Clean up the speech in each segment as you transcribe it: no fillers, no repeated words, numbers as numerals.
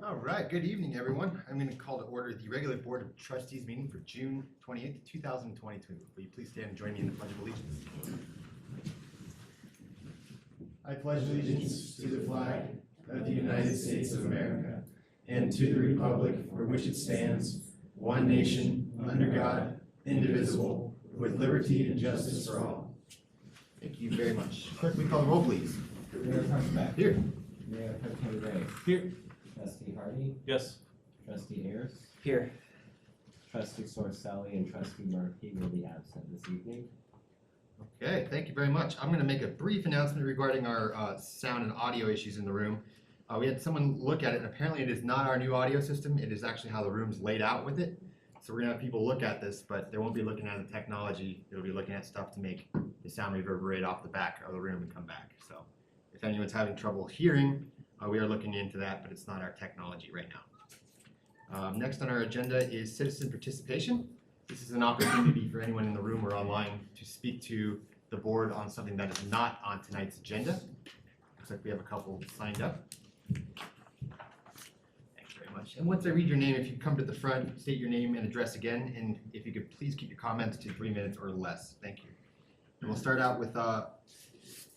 All right, good evening, everyone. I'm going to call to order the regular Board of Trustees meeting for June 28th, 2022. Will you please stand and join me in the Pledge of Allegiance? I pledge allegiance to the flag of the United States of America and to the republic for which it stands, one nation, under God, indivisible, with liberty and justice for all. Thank you very much. Clerk, will you call the roll, please? Mayor Hunchback. Here. Mayor Pro-Tem Ray. Here. Trustee Hardy. Yes. Trustee Ayers. Here. Trustee Sorcelli and Trustee Murphy will be absent this evening. Okay, thank you very much. I'm going to make a brief announcement regarding our sound and audio issues in the room. We had someone look at it, and apparently it is not our new audio system. It is actually how the room's laid out with it. So we're going to have people look at this, but they won't be looking at the technology. They'll be looking at stuff to make the sound reverberate off the back of the room and come back. So if anyone's having trouble hearing, we are looking into that, but it's not our technology right now. Next on our agenda is citizen participation. This is an opportunity for anyone in the room or online to speak to the board on something that is not on tonight's agenda. Looks like we have a couple signed up. Thanks very much. And once I read your name, if you come to the front, state your name and address again, and if you could please keep your comments to 3 minutes or less. Thank you. And we'll start out with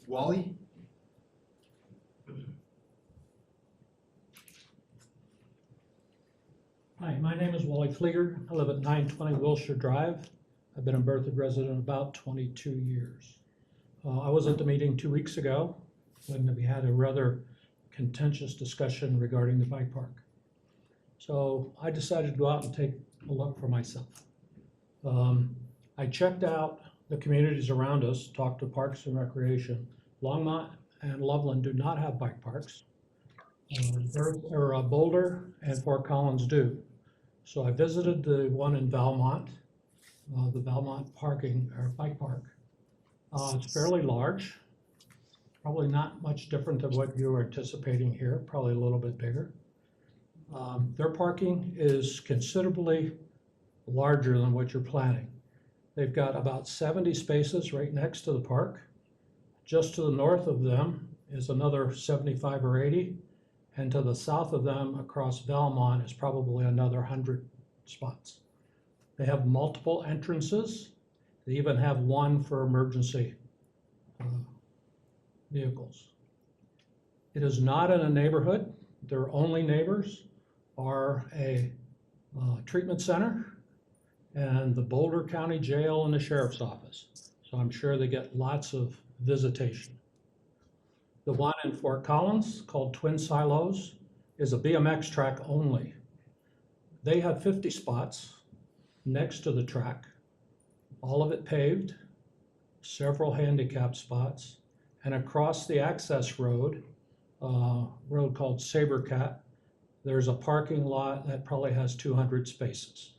Wally. Hi, my name is Wally Flieger. I live at 920 Wilshire Drive. I've been a Berthoud resident about 22 years. I was at the meeting 2 weeks ago when we had a rather contentious discussion regarding the bike park. So I decided to go out and take a look for myself. I checked out the communities around us, talked to Parks and Recreation. Longmont and Loveland do not have bike parks. Boulder and Fort Collins do. So I visited the one in Valmont, the Valmont bike park. It's fairly large, probably not much different than what you were anticipating here, probably a little bit bigger. Their parking is considerably larger than what you're planning. They've got about 70 spaces right next to the park. Just to the north of them is another 75 or 80. And to the south of them, across Valmont, is probably another 100 spots. They have multiple entrances. They even have one for emergency vehicles. It is not in a neighborhood. Their only neighbors are a treatment center and the Boulder County Jail and the Sheriff's Office. So I'm sure they get lots of visitation. The one in Fort Collins, called Twin Silos, is a BMX track only. They have 50 spots next to the track, all of it paved, several handicap spots, and across the access road called Sabercat, there's a parking lot that probably has 200 spaces.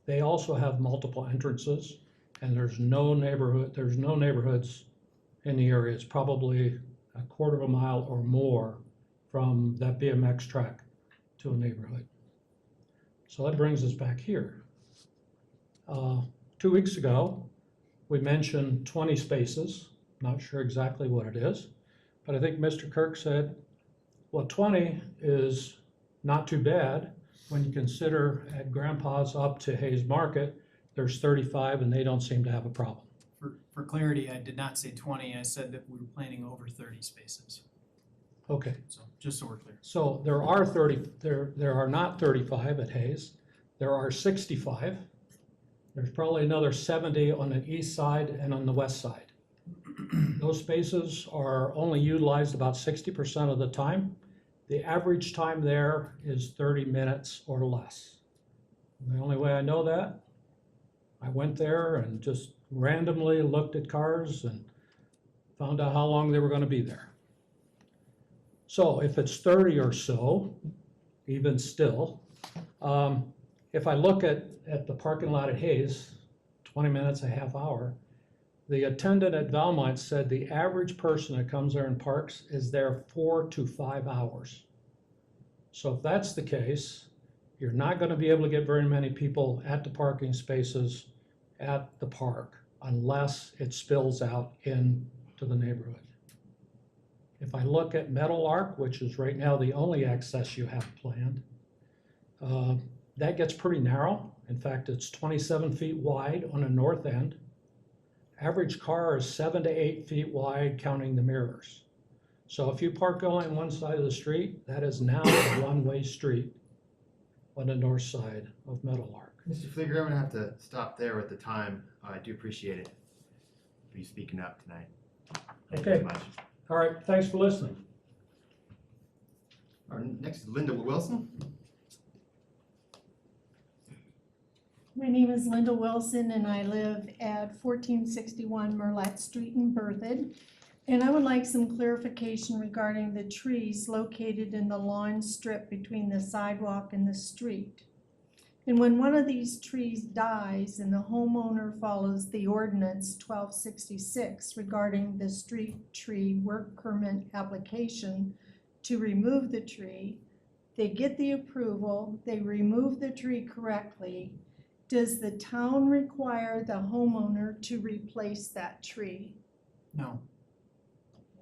They also have multiple entrances, and there's no neighborhoods in the area. It's probably a quarter of a mile or more from that BMX track to a neighborhood. So that brings us back here. 2 weeks ago, we mentioned 20 spaces. Not sure exactly what it is, but I think Mr. Kirk said, well, 20 is not too bad when you consider at Grandpa's up to Hayes Market, there's 35 and they don't seem to have a problem. For clarity, I did not say 20, I said that we were planning over 30 spaces. Okay. So just so we're clear. So there are not 35 at Hayes. There are 65. There's probably another 70 on the east side and on the west side. Those spaces are only utilized about 60% of the time. The average time there is 30 minutes or less. And the only way I know that, I went there and just randomly looked at cars and found out how long they were going to be there. So if it's 30 or so, even still, if I look at the parking lot at Hayes, 20 minutes, a half hour, the attendant at Valmont said the average person that comes there and parks is there 4 to 5 hours. So if that's the case, you're not going to be able to get very many people at the parking spaces at the park unless it spills out into the neighborhood. If I look at Metal Arc, which is right now the only access you have planned, that gets pretty narrow. In fact, it's 27 feet wide on the north end. Average car is 7 to 8 feet wide, counting the mirrors. So if you park only on one side of the street, that is now a one-way street on the north side of Metal Arc. Mr. Fliger, I'm gonna have to stop there with the time. I do appreciate it for you speaking up tonight. Thank you Okay. very much. All right, thanks for listening. Our next is Linda Wilson. My name is Linda Wilson and I live at 1461 Merlette Street in Berthoud. And I would like some clarification regarding the trees located in the lawn strip between the sidewalk and the street. And when one of these trees dies and the homeowner follows the ordinance 1266 regarding the street tree work permit application to remove the tree, they get the approval, they remove the tree correctly. Does the town require the homeowner to replace that tree? No.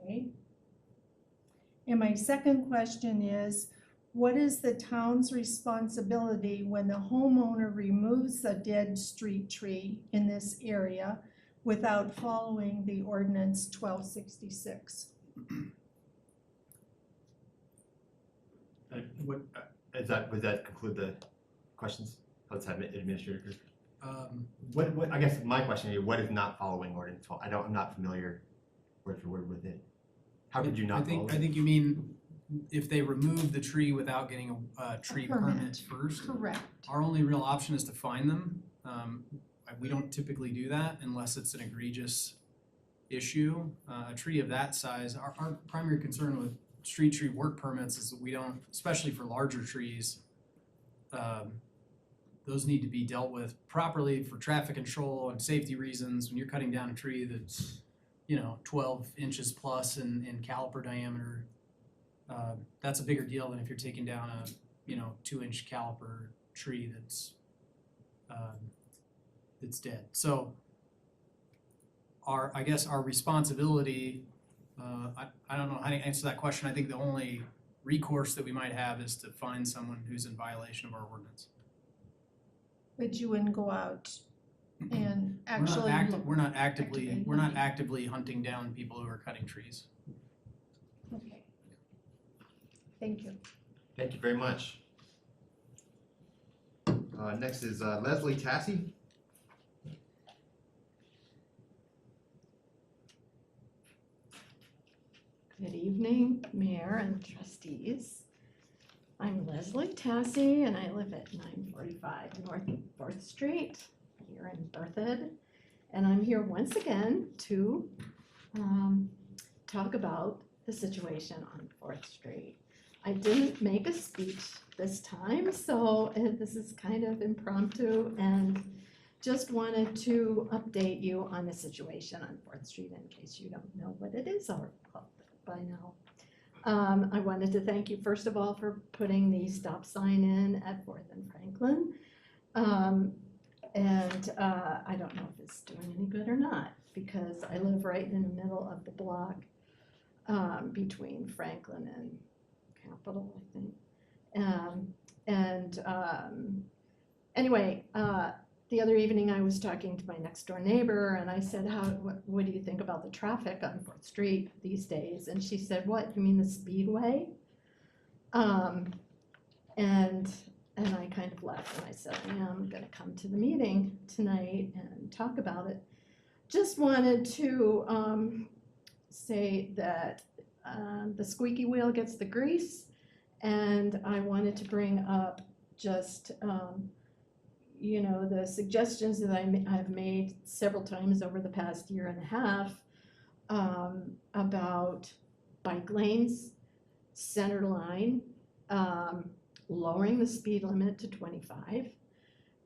Okay. And my second question is, what is the town's responsibility when the homeowner removes a dead street tree in this area without following the ordinance 1266? What, would that conclude the questions? Let's have Administrator. What, I guess my question is, what is not following ordinance 12? I'm not familiar word for word with it. How could you not follow I it? think you mean if they remove the tree without getting a tree permit. permit first. Correct. Our only real option is to fine them. We don't typically do that unless it's an egregious ip a tree of that size. Our primary concern with street tree work permits is that we don't, especially for larger trees, those need to be dealt with properly for traffic control and safety reasons. When you're cutting down a tree that's, 12 inches plus in caliper diameter, that's a bigger deal than if you're taking down a, 2-inch caliper tree that's dead. So I guess our responsibility, I don't know how to answer that question. I think the only recourse that we might have is to find someone who's in violation of our ordinance. But you wouldn't go out and actually. We're not actively actively hunting down people who are cutting trees. Okay. Thank you. Thank you very much. Next is Leslie Tassie. Good evening, Mayor and trustees. I'm Leslie Tassie and I live at 945 North 4th Street here in Berthoud. And I'm here once again to talk about the situation on 4th Street. I didn't make a speech this time, so this is kind of impromptu and just wanted to update you on the situation on 4th Street in case you don't know what it is by now. I wanted to thank you first of all for putting the stop sign in at 4th and Franklin. I don't know if it's doing any good or not because I live right in the middle of the block between Franklin and Capitol, I think. Anyway, the other evening I was talking to my next door neighbor and I said, what do you think about the traffic on 4th Street these days? And she said, what, you mean the Speedway? And I kind of laughed and I said, yeah, I'm gonna come to the meeting tonight and talk about it. Just wanted to say that the squeaky wheel gets the grease, and I wanted to bring up just the suggestions that I've made several times over the past year and a half about bike lanes, center line, lowering the speed limit to 25.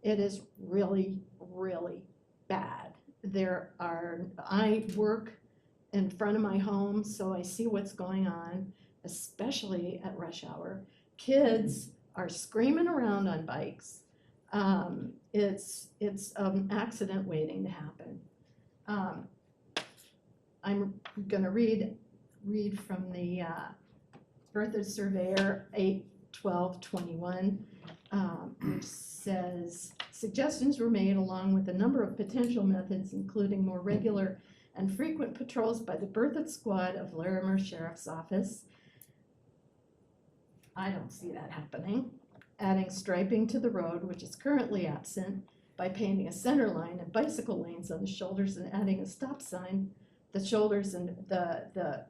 It is really, really bad. I work in front of my home, so I see what's going on, especially at rush hour. Kids are screaming around on bikes. It's an accident waiting to happen. I'm gonna read read from the Berthoud Surveyor 8/12/21, which says, suggestions were made along with a number of potential methods, including more regular and frequent patrols by the Berthoud Squad of Larimer Sheriff's Office. I don't see that happening. Adding striping to the road, which is currently absent, by painting a center line and bicycle lanes on the shoulders and adding a stop sign. The shoulders and the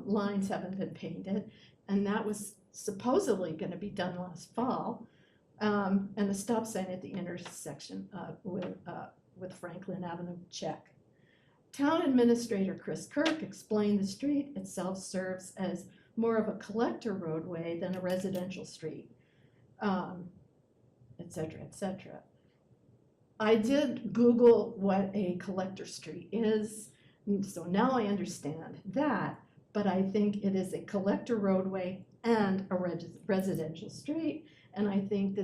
lines haven't been painted, and that was supposedly gonna be done last fall. And the stop sign at the intersection with Franklin Avenue, check. Town Administrator Chris Kirk explained the street itself serves as more of a collector roadway than a residential street, et cetera, et cetera. I did Google what a collector street is, so now I understand that, but I think it is a collector roadway and a residential street, and I think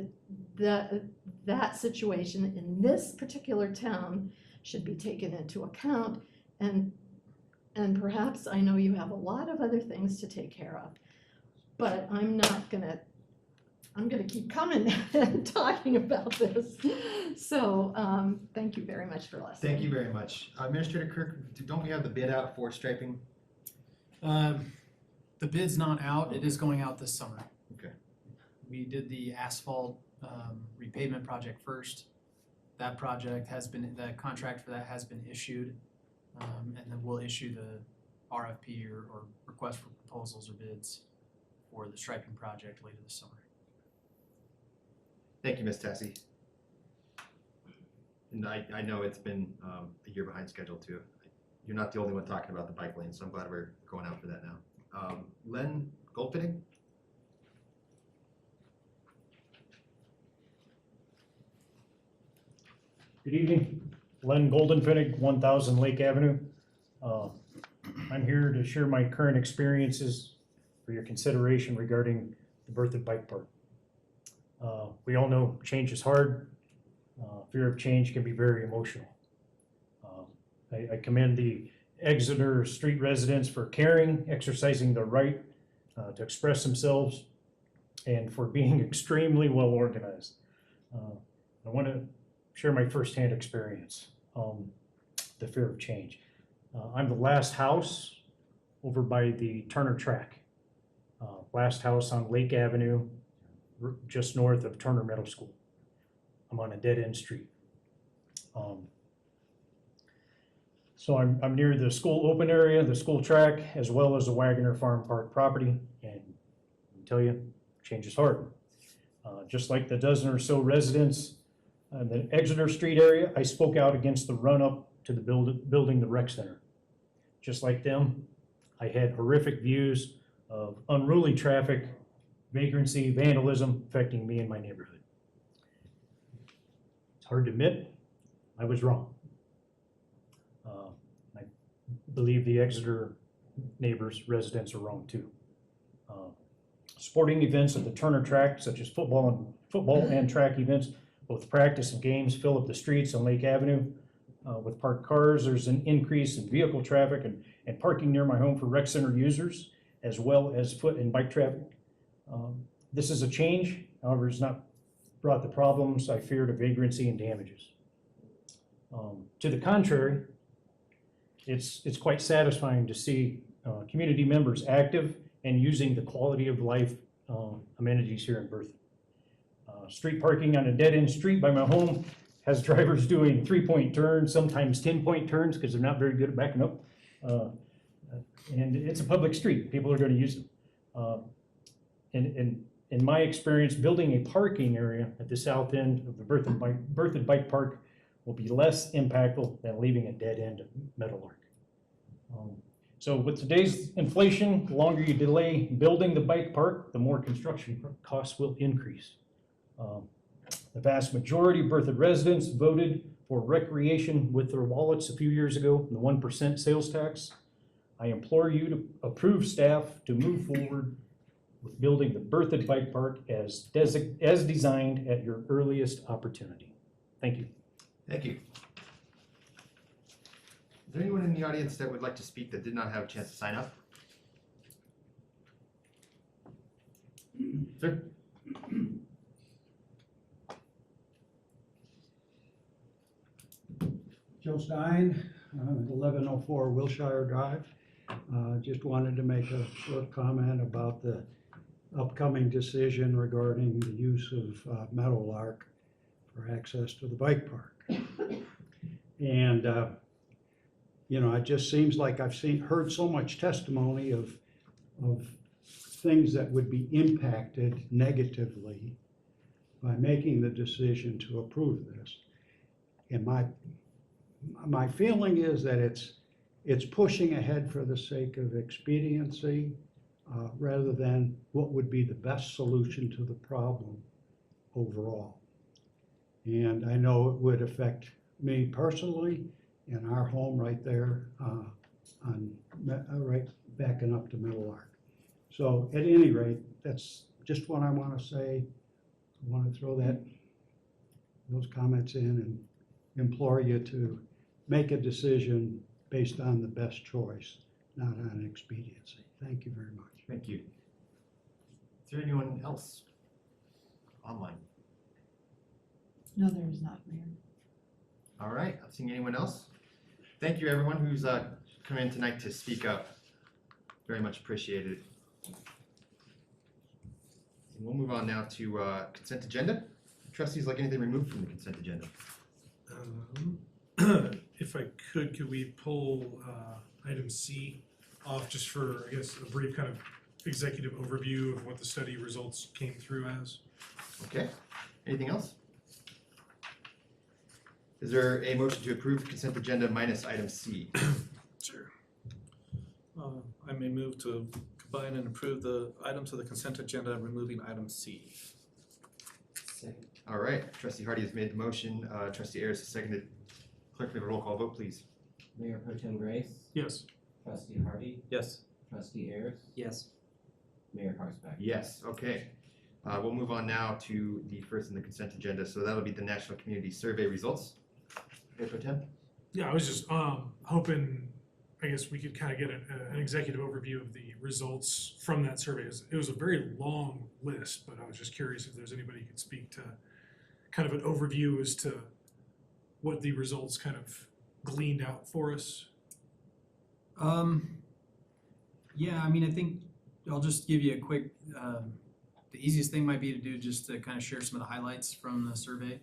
that situation in this particular town should be taken into account, and perhaps I know you have a lot of other things to take care of, but I'm gonna keep coming and talking about this. So, thank you very much for listening. Thank you very much. Administrator Kirk, don't we have the bid out for striping? The bid's not out, it is going out this summer. Okay. We did the asphalt repavement project first. That project has been, the contract for that has been issued. And then we'll issue the RFP or request for proposals or bids for the striping project later this summer. Thank you, Ms. Tessie. And I know it's been a year behind schedule too. You're not the only one talking about the bike lane, so I'm glad we're going out for that now. Len Goldfinning? Good evening, Len Goldenfinnig, 1000 Lake Avenue. I'm here to share my current experiences for your consideration regarding the Berthoud Bike Park. We all know change is hard. Fear of change can be very emotional. I commend the Exeter Street residents for caring, exercising their right to express themselves, and for being extremely well organized. I want to share my firsthand experience, the fear of change. I'm the last house over by the Turner track. Last house on Lake Avenue, just north of Turner Middle School. I'm on a dead-end street. So I'm near the school open area, the school track, as well as the Wagoner Farm Park property, and I can tell you, change is hard. Just like the dozen or so residents in the Exeter Street area, I spoke out against the run-up to the building the rec center. Just like them, I had horrific views of unruly traffic, vagrancy, vandalism affecting me and my neighborhood. It's hard to admit, I was wrong. I believe the Exeter neighbors, residents are wrong too. Sporting events at the Turner track, such as football and track events, both practice and games, fill up the streets on Lake Avenue. With parked cars, there's an increase in vehicle traffic and parking near my home for rec center users, as well as foot and bike traffic. This is a change, however, it's not brought the problems I feared of vagrancy and damages. To the contrary, it's quite satisfying to see community members active and using the quality of life amenities here in Berthoud. Street parking on a dead-end street by my home has drivers doing 3-point turns, sometimes 10-point turns, because they're not very good at backing up. And it's a public street, people are going to use it. And in my experience, building a parking area at the south end of the Berthoud Bike Park will be less impactful than leaving a dead end of Meadowlark. So with today's inflation, the longer you delay building the bike park, the more construction costs will increase. The vast majority of Berthoud residents voted for recreation with their wallets a few years ago, the 1% sales tax. I implore you to approve staff to move forward with building the Berthoud Bike Park as designed at your earliest opportunity. Thank you. Thank you. Is there anyone in the audience that would like to speak that did not have a chance to sign up? Sir? Joe Stein, 1104 Wilshire Drive. Just wanted to make a short comment about the upcoming decision regarding the use of Meadowlark for access to the bike park. And, it just seems like I've heard so much testimony of things that would be impacted negatively by making the decision to approve this. And my feeling is that it's pushing ahead for the sake of expediency, rather than what would be the best solution to the problem overall. And I know it would affect me personally and our home right there, right backing up to Meadowlark. So at any rate, that's just what I want to say. I want to throw those comments in and implore you to make a decision based on the best choice, not on expediency. Thank you very much. Thank you. Is there anyone else online? No, there is not, Mayor. All right, not seeing anyone else. Thank you, everyone who's come in tonight to speak up. Very much appreciated. And we'll move on now to consent agenda. Trustees, like anything removed from the consent agenda? If I could we pull item C off just for, I guess, a brief kind of executive overview of what the study results came through as? Okay, anything else? Is there a motion to approve consent agenda minus item C? Sure. I may move to combine and approve the items of the consent agenda, removing item C. Second. All right, trustee Hardy has made the motion, trustee Ayers has seconded. Clerk, may we have a roll call vote, please? Mayor Pro Tem Grace, Yes. Trustee Hardy, Yes. Trustee Ayers, Yes. Mayor Parsbeck. Yes, okay. We'll move on now to the first in the consent agenda, so that'll be the National Community Survey results. Mayor Pro Tem? Yeah, I was just hoping, I guess we could kind of get an executive overview of the results from that survey. It was a very long list, but I was just curious if there's anybody who could speak to kind of an overview as to what the results kind of gleaned out for us. Yeah, I mean, I think I'll just give you a quick, the easiest thing might be to do just to kind of share some of the highlights from the survey.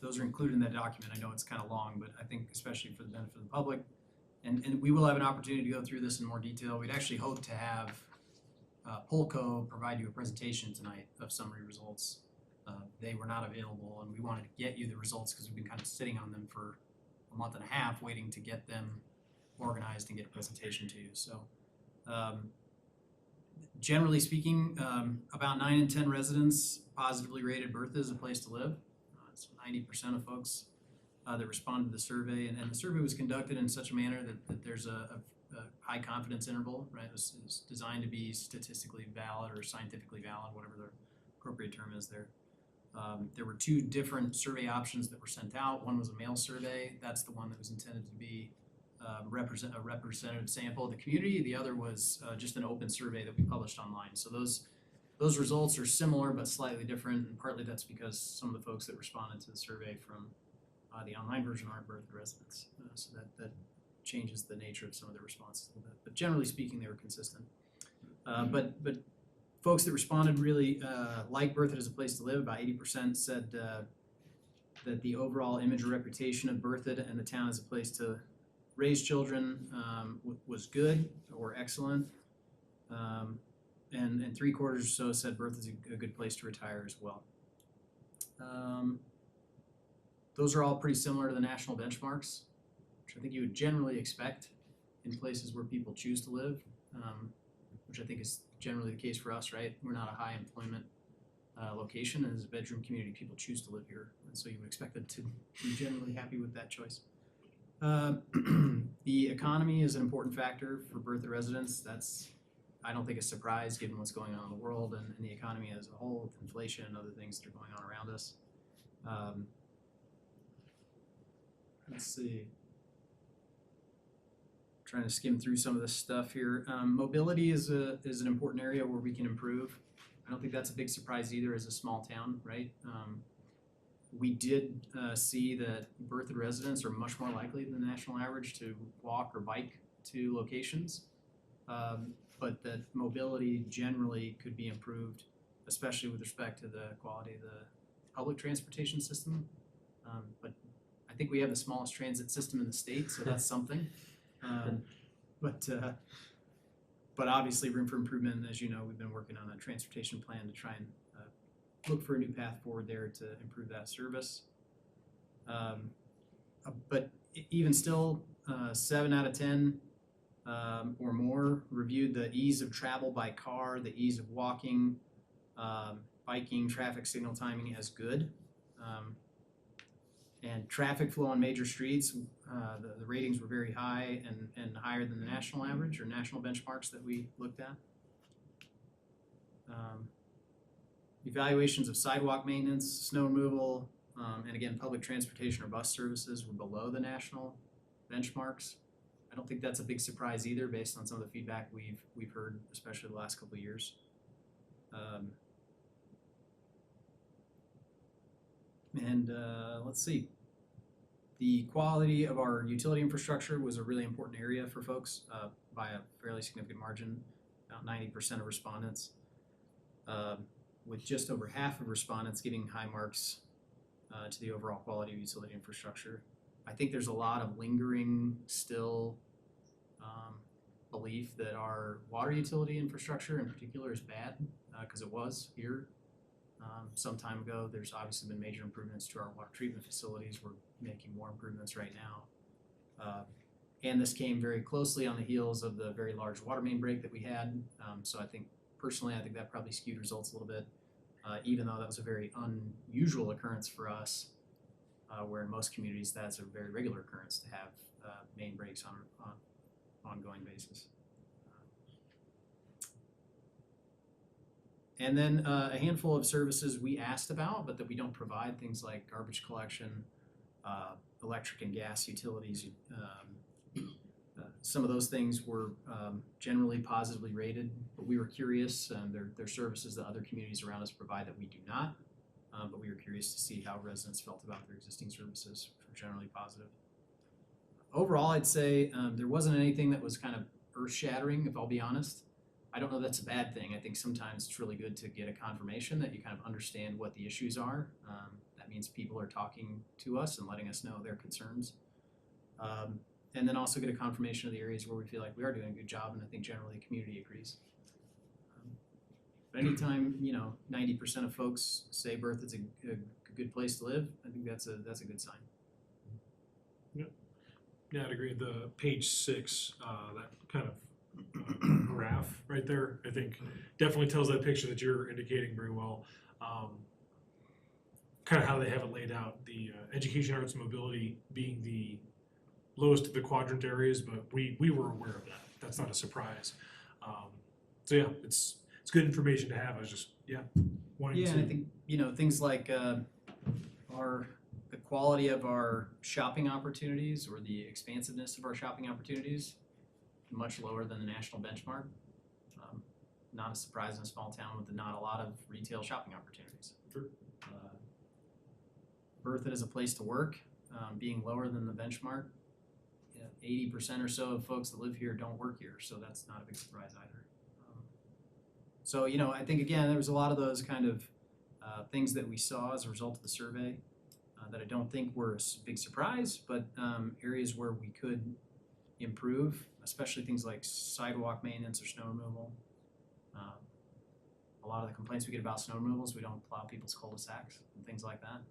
Those are included in that document. I know it's kind of long, but I think especially for the benefit of the public. And we will have an opportunity to go through this in more detail. We'd actually hope to have Polco provide you a presentation tonight of summary results. They were not available, and we wanted to get you the results because we've been kind of sitting on them for a month and a half waiting to get them organized and get a presentation to you. So generally speaking, about 9 in 10 residents positively rated Bertha as a place to live. It's 90% of folks that responded to the survey, and the survey was conducted in such a manner that there's a high confidence interval, right? It was designed to be statistically valid or scientifically valid, whatever the appropriate term is there. There were 2 different survey options that were sent out. One was a mail survey. That's the one that was intended to be a representative sample of the community. The other was just an open survey that we published online. So those results are similar but slightly different, and partly that's because some of the folks that responded to the survey from the online version aren't Bertha residents. So that changes the nature of some of the responses a little bit. But generally speaking, they were consistent. But folks that responded really liked Bertha as a place to live. About 80% said that the overall image or reputation of Bertha and the town as a place to raise children was good or excellent. And 3/4 or so said Bertha's a good place to retire as well. Those are all pretty similar to the national benchmarks, which I think you would generally expect in places where people choose to live, which I think is generally the case for us, right? We're not a high employment location, and as a bedroom community, people choose to live here, and so you would expect them to be generally happy with that choice. The economy is an important factor for Bertha residents. That's, I don't think, a surprise given what's going on in the world and the economy as a whole, with inflation and other things that are going on around us. Let's see. Trying to skim through some of this stuff here. Mobility is an important area where we can improve. I don't think that's a big surprise either as a small town, right? We did see that Berthoud residents are much more likely than the national average to walk or bike to locations. But that mobility generally could be improved, especially with respect to the quality of the public transportation system. But I think we have the smallest transit system in the state, so that's something. But obviously room for improvement. As you know, we've been working on a transportation plan to try and look for a new path forward there to improve that service. But even still, 7 out of 10 or more reviewed the ease of travel by car, the ease of walking, biking, traffic signal timing as good. And traffic flow on major streets, the ratings were very high and higher than the national average or national benchmarks that we looked at. Evaluations of sidewalk maintenance, snow removal, and again, public transportation or bus services were below the national benchmarks. I don't think that's a big surprise either, based on some of the feedback we've heard, especially the last couple of years. Let's see. The quality of our utility infrastructure was a really important area for folks by a fairly significant margin, about 90% of respondents, with just over half of respondents giving high marks to the overall quality of utility infrastructure. I think there's a lot of lingering still belief that our water utility infrastructure in particular is bad, because it was here some time ago. There's obviously been major improvements to our water treatment facilities. We're making more improvements right now. And this came very closely on the heels of the very large water main break that we had. So I think that probably skewed results a little bit, even though that was a very unusual occurrence for us, where in most communities that's a very regular occurrence to have main breaks on an ongoing basis. And then a handful of services we asked about, but that we don't provide, things like garbage collection, electric and gas utilities. Some of those things were generally positively rated, but we were curious. They're services that other communities around us provide that we do not, but we were curious to see how residents felt about their existing services, which were generally positive. Overall, I'd say there wasn't anything that was kind of earth-shattering, if I'll be honest. I don't know that's a bad thing. I think sometimes it's really good to get a confirmation that you kind of understand what the issues are. That means people are talking to us and letting us know their concerns. And then also get a confirmation of the areas where we feel like we are doing a good job, and I think generally the community agrees. But anytime, 90% of folks say Berthoud's a good place to live, I think that's a good sign. Yeah, I'd agree. The page 6, that kind of graph right there, I think definitely tells that picture that you're indicating very well. Kind of how they have it laid out, the education, arts, and mobility being the lowest of the quadrant areas, but we were aware of that. That's not a surprise. So yeah, it's good information to have. I was just wanting to. And I think things like the quality of our shopping opportunities or the expansiveness of our shopping opportunities much lower than the national benchmark. Not a surprise in a small town with not a lot of retail shopping opportunities. Sure. Berthoud is a place to work, being lower than the benchmark. 80% or so of folks that live here don't work here, so that's not a big surprise either. So I think again there was a lot of those kind of things that we saw as a result of the survey that I don't think were a big surprise, but areas where we could improve, especially things like sidewalk maintenance or snow removal. A lot of the complaints we get about snow removal is we don't plow people's cul-de-sacs and things like that.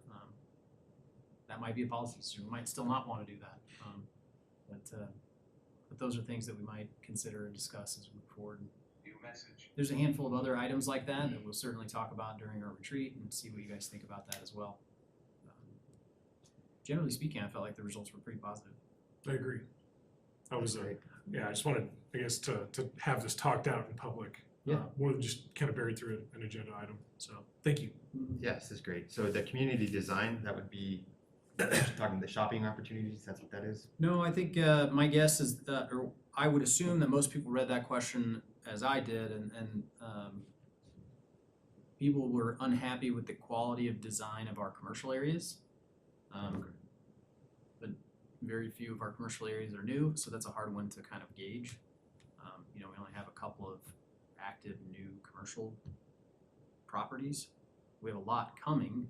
That might be a policy, so we might still not want to do that. But those are things that we might consider and discuss as we move forward. New message. There's a handful of other items like that we'll certainly talk about during our retreat and see what you guys think about that as well. Generally speaking, I felt like the results were pretty positive. I agree. I just wanted, I guess, to have this talked out in public. More than just kind of buried through an agenda item. So thank you. Yes, this is great. So the community design, that would be talking the shopping opportunities, that's what that is? No, I think my guess is that, or I would assume that most people read that question as I did, and people were unhappy with the quality of design of our commercial areas. But very few of our commercial areas are new, so that's a hard one to kind of gauge. We only have a couple of active new commercial properties. We have a lot coming,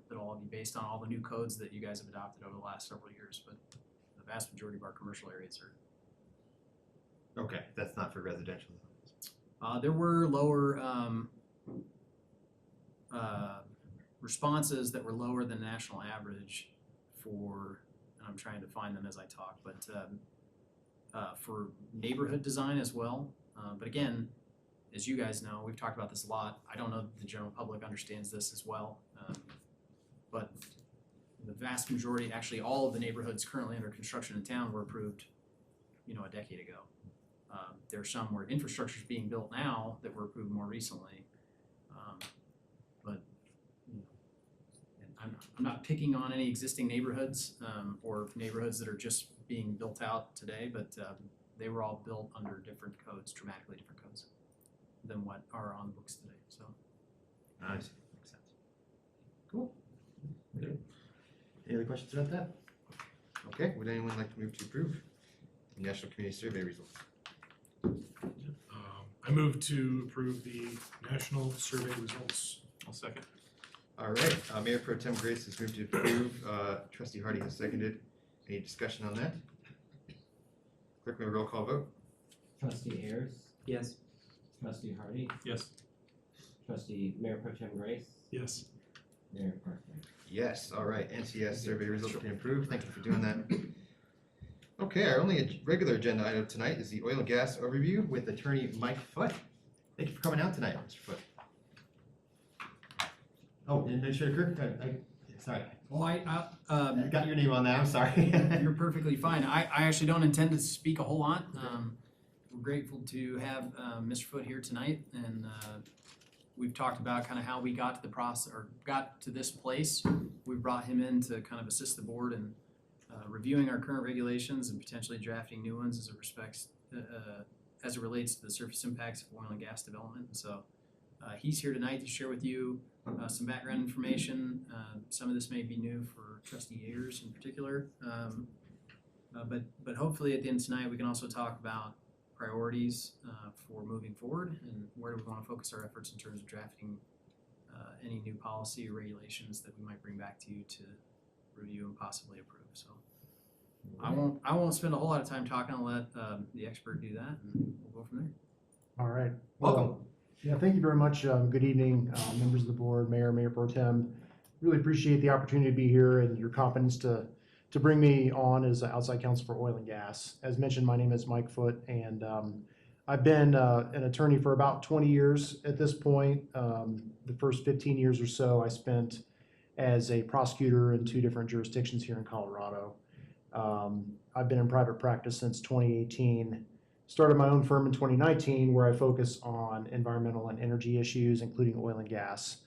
that'll all be based on all the new codes that you guys have adopted over the last several years, but the vast majority of our commercial areas are. Okay, that's not for residential. There were lower responses that were lower than national average for, and I'm trying to find them as I talk, but for neighborhood design as well. But again, as you guys know, we've talked about this a lot. I don't know if the general public understands this as well. But the vast majority, actually all of the neighborhoods currently under construction in town were approved, a decade ago. There are some where infrastructure is being built now that were approved more recently. But and I'm not picking on any existing neighborhoods or neighborhoods that are just being built out today, but they were all built under different codes, dramatically different codes than what are on the books today. So Nice, makes sense. Cool. Any other questions about that? Okay, would anyone like to move to approve the National Community Survey results? I move to approve the national survey results. I'll second. All right, Mayor Pro Tem Grace has moved to approve, Trustee Hardy has seconded. Any discussion on that? Clerk, may we roll call vote? Trustee Ayers, yes. Trustee Hardy, Yes. Trustee Mayor Pro Tem Grace, Yes. Mayor Parker. Yes, all right, NCS survey results have been approved, thank you for doing that. Okay, our only regular agenda item tonight is the oil and gas overview with Attorney Mike Foote. Thank you for coming out tonight, Mr. Foote. Oh, Administrator Kirk, sorry, Well, I got your name on that, I'm sorry. you're perfectly fine. I actually don't intend to speak a whole lot. We're grateful to have Mr. Foote here tonight, and we've talked about kind of how we got to the process, or got to this place. We brought him in to kind of assist the board in reviewing our current regulations and potentially drafting new ones as it relates to the surface impacts of oil and gas development. And so he's here tonight to share with you some background information. Some of this may be new for Trustee Ayers in particular, but hopefully at the end of tonight we can also talk about priorities for moving forward and where do we want to focus our efforts in terms of drafting any new policy or regulations that we might bring back to you to review and possibly approve. So I won't spend a whole lot of time talking. I'll let the expert do that, and we'll go from there. All right. Welcome. Yeah, thank you very much. Good evening, members of the board, Mayor Pro Tem. Really appreciate the opportunity to be here and your confidence to bring me on as outside counsel for oil and gas. As mentioned, my name is Mike Foote, and I've been an attorney for about 20 years at this point. The first 15 years or so I spent as a prosecutor in 2 different jurisdictions here in Colorado. I've been in private practice since 2018. Started my own firm in 2019 where I focus on environmental and energy issues, including oil and gas.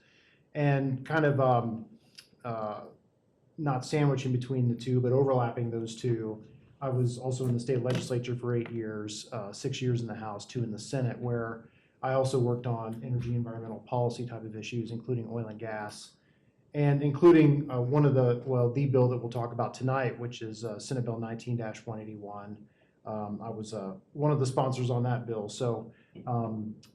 And kind of not sandwiching between the two, but overlapping those two, I was also in the state legislature for 8 years, 6 years in the House, 2 in the Senate, where I also worked on energy environmental policy type of issues, including oil and gas. And including the bill that we'll talk about tonight, which is Senate Bill 19-181. I was one of the sponsors on that bill, so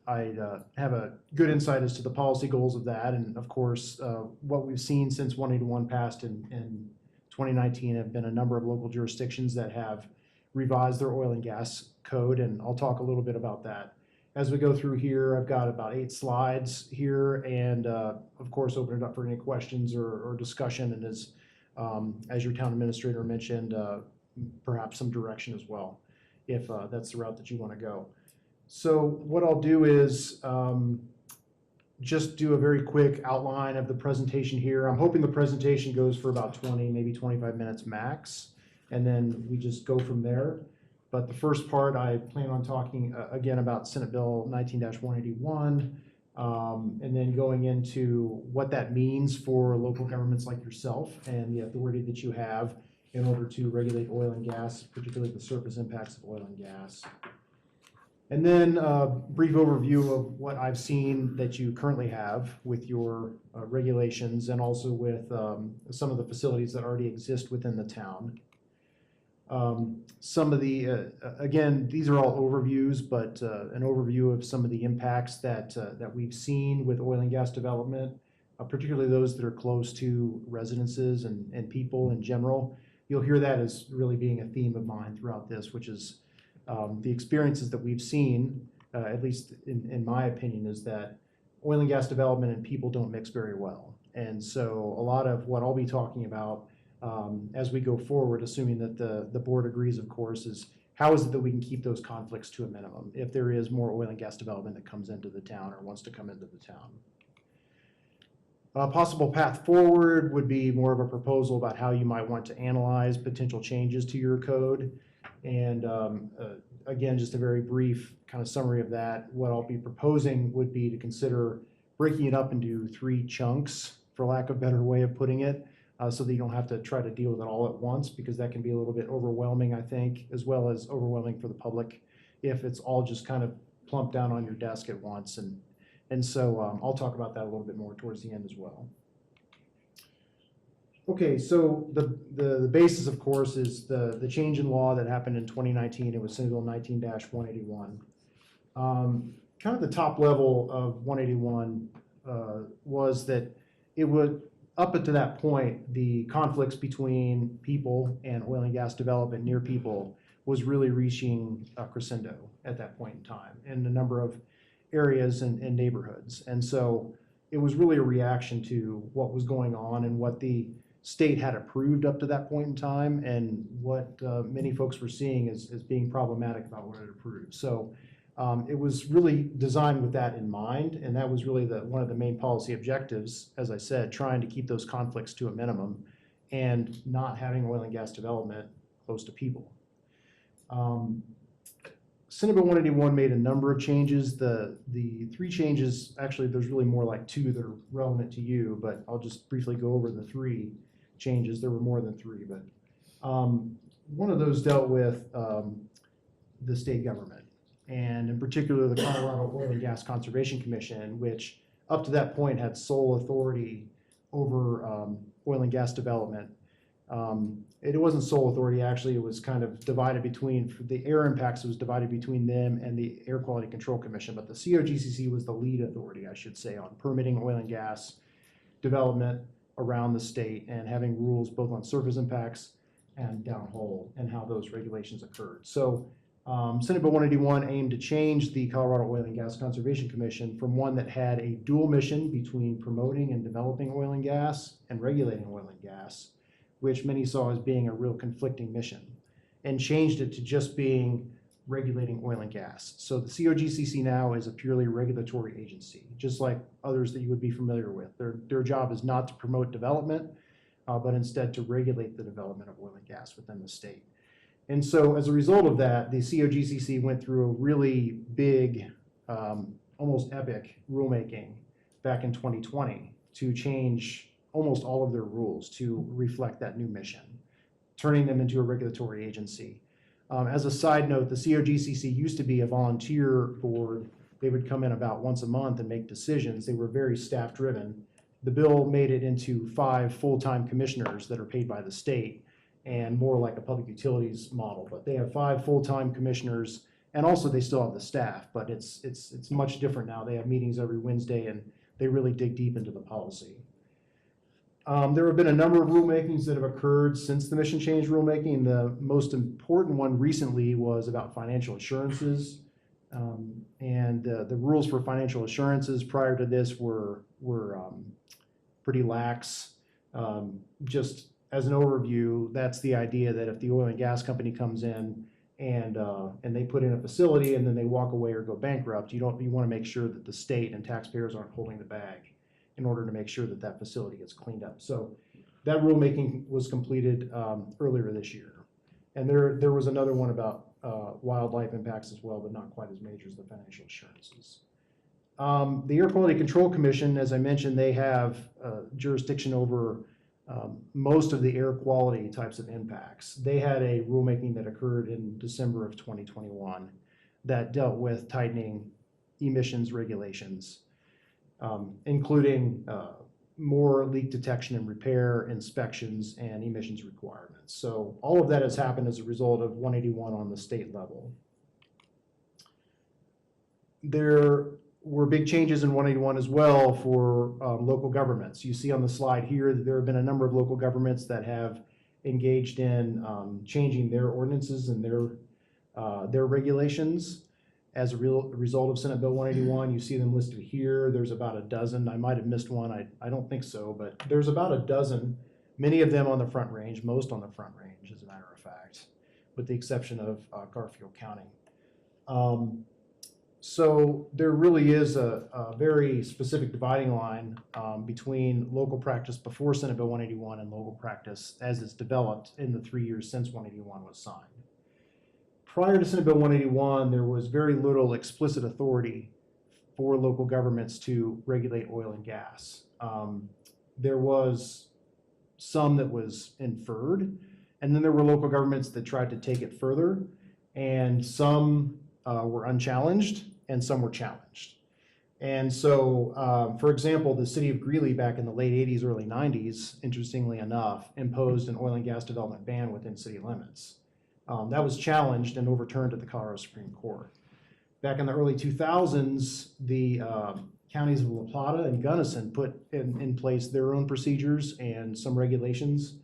I have a good insight as to the policy goals of that. And of course, what we've seen since 181 passed in 2019 have been a number of local jurisdictions that have revised their oil and gas code, and I'll talk a little bit about that. As we go through here, I've got about 8 slides here, and of course, open it up for any questions or discussion, and as your town administrator mentioned, perhaps some direction as well, if that's the route that you want to go. So what I'll do is just do a very quick outline of the presentation here. I'm hoping the presentation goes for about 20, maybe 25 minutes max, and then we just go from there. But the first part, I plan on talking again about Senate Bill 19-181, and then going into what that means for local governments like yourself and the authority that you have in order to regulate oil and gas, particularly the surface impacts of oil and gas. And then a brief overview of what I've seen that you currently have with your regulations and also with some of the facilities that already exist within the town. Some of the, again, these are all overviews, but an overview of some of the impacts that we've seen with oil and gas development, particularly those that are close to residences and people in general. You'll hear that as really being a theme of mine throughout this, which is the experiences that we've seen, at least in my opinion, is that oil and gas development and people don't mix very well. And so a lot of what I'll be talking about as we go forward, assuming that the board agrees, of course, is how is it that we can keep those conflicts to a minimum if there is more oil and gas development that comes into the town or wants to come into the town. A possible path forward would be more of a proposal about how you might want to analyze potential changes to your code. And again, just a very brief kind of summary of that. What I'll be proposing would be to consider breaking it up into 3 chunks, for lack of a better way of putting it, so that you don't have to try to deal with it all at once, because that can be a little bit overwhelming, I think, as well as overwhelming for the public if it's all just kind of plumped down on your desk at once. And so I'll talk about that a little bit more towards the end as well. Okay, so the basis, of course, is the change in law that happened in 2019. It was Senate Bill 19-181. Kind of the top level of 181 was that it would, up until that point, the conflicts between people and oil and gas development near people was really reaching a crescendo at that point in time in a number of areas and neighborhoods. And so it was really a reaction to what was going on and what the state had approved up to that point in time, and what many folks were seeing as being problematic about what it approved. So it was really designed with that in mind, and that was really one of the main policy objectives, as I said, trying to keep those conflicts to a minimum and not having oil and gas development close to people. Senate Bill 181 made a number of changes. The 3 changes, actually there's really more like 2 that are relevant to you, but I'll just briefly go over the 3 changes. There were more than 3, but one of those dealt with the state government, and in particular the Colorado Oil and Gas Conservation Commission, which up to that point had sole authority over oil and gas development. It wasn't sole authority, actually. It was kind of divided between, the air impacts was divided between them and the Air Quality Control Commission, but the COGCC was the lead authority, I should say, on permitting oil and gas development around the state and having rules both on surface impacts and downhole and how those regulations occurred. So Senate Bill 181 aimed to change the Colorado Oil and Gas Conservation Commission from one that had a dual mission between promoting and developing oil and gas and regulating oil and gas, which many saw as being a real conflicting mission, and changed it to just being regulating oil and gas. So the COGCC now is a purely regulatory agency, just like others that you would be familiar with. Their job is not to promote development, but instead to regulate the development of oil and gas within the state. And so as a result of that, the COGCC went through a really big, almost epic rulemaking back in 2020 to change almost all of their rules to reflect that new mission, turning them into a regulatory agency. As a side note, the COGCC used to be a volunteer board. They would come in about once a month and make decisions. They were very staff-driven. The bill made it into 5 full-time commissioners that are paid by the state, and more like a public utilities model. But they have 5 full-time commissioners, and also they still have the staff, but it's much different now. They have meetings every Wednesday, and they really dig deep into the policy. There have been a number of rulemakings that have occurred since the mission change rulemaking. The most important one recently was about financial assurances. And the rules for financial assurances prior to this were pretty lax. Just as an overview, that's the idea that if the oil and gas company comes in and they put in a facility and then they walk away or go bankrupt, you want to make sure that the state and taxpayers aren't holding the bag in order to make sure that that facility gets cleaned up. So that rulemaking was completed earlier this year. And there was another one about wildlife impacts as well, but not quite as major as the financial assurances. The Air Quality Control Commission, as I mentioned, they have jurisdiction over most of the air quality types of impacts. They had a rulemaking that occurred in December of 2021 that dealt with tightening emissions regulations, including more leak detection and repair, inspections, and emissions requirements. So all of that has happened as a result of 181 on the state level. There were big changes in 181 as well for local governments. You see on the slide here that there have been a number of local governments that have engaged in changing their ordinances and their regulations as a result of Senate Bill 181. You see them listed here. There's about a dozen. I might have missed one. I don't think so, but there's about a dozen, many of them on the Front Range, most on the Front Range, as a matter of fact, with the exception of Garfield County. So there really is a very specific dividing line between local practice before Senate Bill 181 and local practice as it's developed in the 3 years since 181 was signed. Prior to Senate Bill 181, there was very little explicit authority for local governments to regulate oil and gas. There was some that was inferred, and then there were local governments that tried to take it further, and some were unchallenged, and some were challenged. And so, for example, the city of Greeley back in the late 80s, early 90s, interestingly enough, imposed an oil and gas development ban within city limits. That was challenged and overturned at the Colorado Supreme Court. Back in the early 2000s, the counties of La Plata and Gunnison put in place their own procedures and some regulations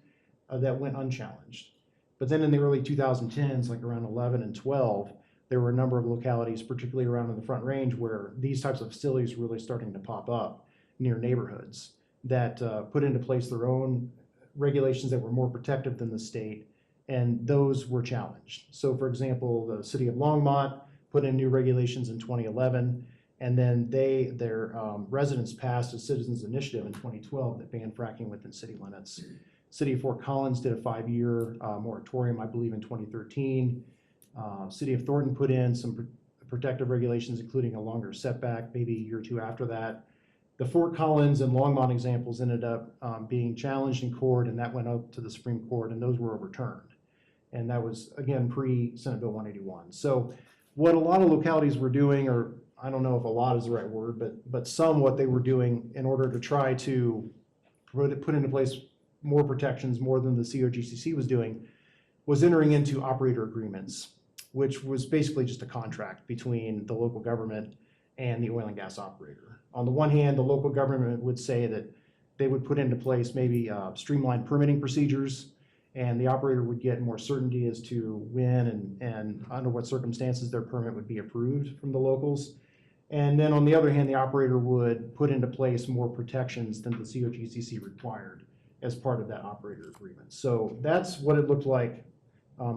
that went unchallenged. But then in the early 2010s, like around 11 and 12, there were a number of localities, particularly around in the Front Range, where these types of facilities were really starting to pop up near neighborhoods that put into place their own regulations that were more protective than the state, and those were challenged. So for example, the city of Longmont put in new regulations in 2011, and then their residents passed a citizens initiative in 2012 that banned fracking within city limits. City of Fort Collins did a 5-year moratorium, I believe, in 2013. City of Thornton put in some protective regulations, including a longer setback, maybe a year or two after that. The Fort Collins and Longmont examples ended up being challenged in court, and that went up to the Supreme Court, and those were overturned. And that was, again, pre-Senate Bill 181. So what a lot of localities were doing, or I don't know if a lot is the right word, but some what they were doing in order to try to put into place more protections, more than the COGCC was doing, was entering into operator agreements, which was basically just a contract between the local government and the oil and gas operator. On the one hand, the local government would say that they would put into place maybe streamlined permitting procedures, and the operator would get more certainty as to when and under what circumstances their permit would be approved from the locals. And then on the other hand, the operator would put into place more protections than the COGCC required as part of that operator agreement. So that's what it looked like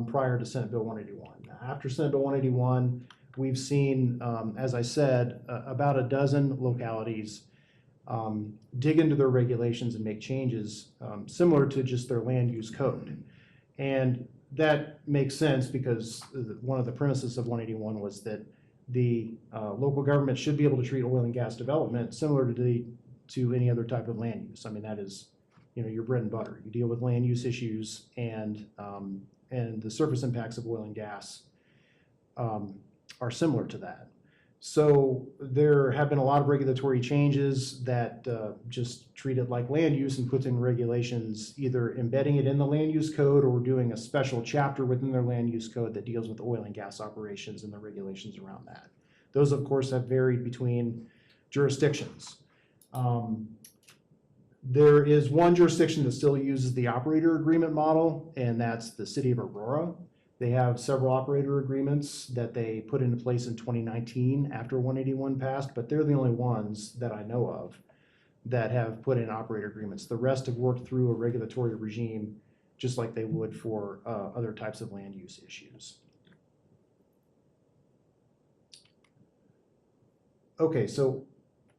prior to Senate Bill 181. After Senate Bill 181, we've seen, as I said, about a dozen localities dig into their regulations and make changes similar to just their land use code. And that makes sense because one of the premises of 181 was that the local government should be able to treat oil and gas development similar to any other type of land use. I mean, that is, your bread and butter. You deal with land use issues, and the surface impacts of oil and gas are similar to that. So there have been a lot of regulatory changes that just treat it like land use and put in regulations, either embedding it in the land use code or doing a special chapter within their land use code that deals with oil and gas operations and the regulations around that. Those, of course, have varied between jurisdictions. There is one jurisdiction that still uses the operator agreement model, and that's the city of Aurora. They have several operator agreements that they put into place in 2019 after 181 passed, but they're the only ones that I know of that have put in operator agreements. The rest have worked through a regulatory regime just like they would for other types of land use issues. Okay, so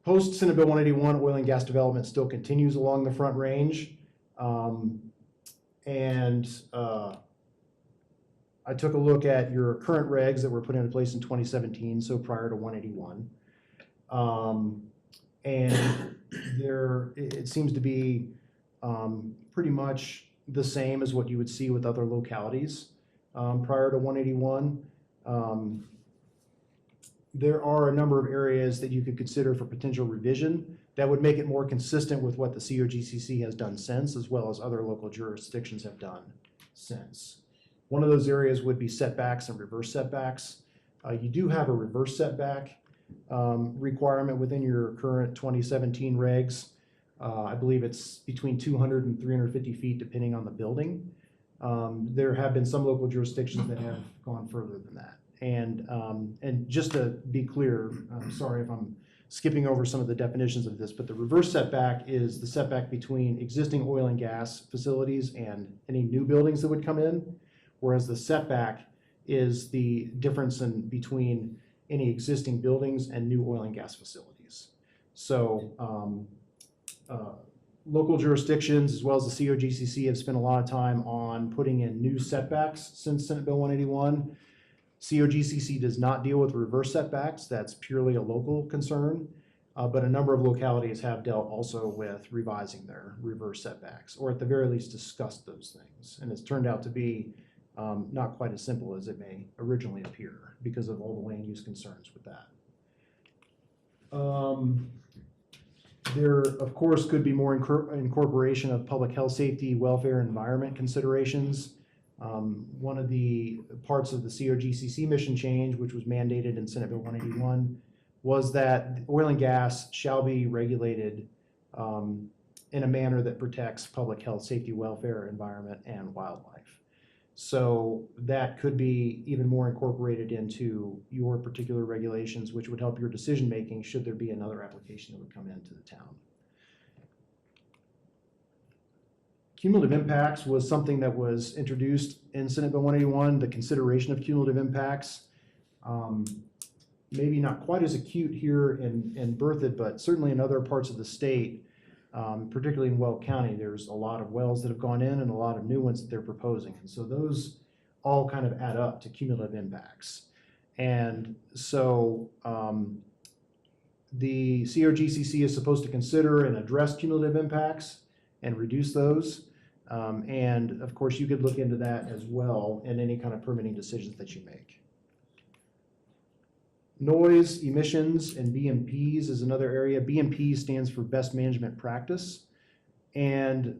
post Senate Bill 181, oil and gas development still continues along the Front Range. I took a look at your current regs that were put into place in 2017, so prior to 181. And it seems to be pretty much the same as what you would see with other localities prior to 181. there are a number of areas that you could consider for potential revision that would make it more consistent with what the COGCC has done since, as well as other local jurisdictions have done since. One of those areas would be setbacks and reverse setbacks. You do have a reverse setback requirement within your current 2017 regs. I believe it's between 200 and 350 feet depending on the building. There have been some local jurisdictions that have gone further than that. And just to be clear, I'm sorry if I'm skipping over some of the definitions of this, but the reverse setback is the setback between existing oil and gas facilities and any new buildings that would come in, whereas the setback is the difference between any existing buildings and new oil and gas facilities. So local jurisdictions, as well as the COGCC, have spent a lot of time on putting in new setbacks since Senate Bill 181. COGCC does not deal with reverse setbacks. That's purely a local concern. But a number of localities have dealt also with revising their reverse setbacks, or at the very least discussed those things. And it's turned out to be not quite as simple as it may originally appear because of all the land use concerns with that. There, of course, could be more incorporation of public health, safety, welfare, and environment considerations. One of the parts of the COGCC mission change, which was mandated in Senate Bill 181, was that oil and gas shall be regulated in a manner that protects public health, safety, welfare, environment, and wildlife. So that could be even more incorporated into your particular regulations, which would help your decision-making should there be another application that would come into the town. Cumulative impacts was something that was introduced in Senate Bill 181, the consideration of cumulative impacts. Maybe not quite as acute here in Berthoud, but certainly in other parts of the state, particularly in Weld County, there's a lot of wells that have gone in and a lot of new ones that they're proposing. And so those all kind of add up to cumulative impacts. And so the COGCC is supposed to consider and address cumulative impacts and reduce those. And of course, you could look into that as well in any kind of permitting decisions that you make. Noise, emissions, and BMPs is another area. BMP stands for Best Management Practice. And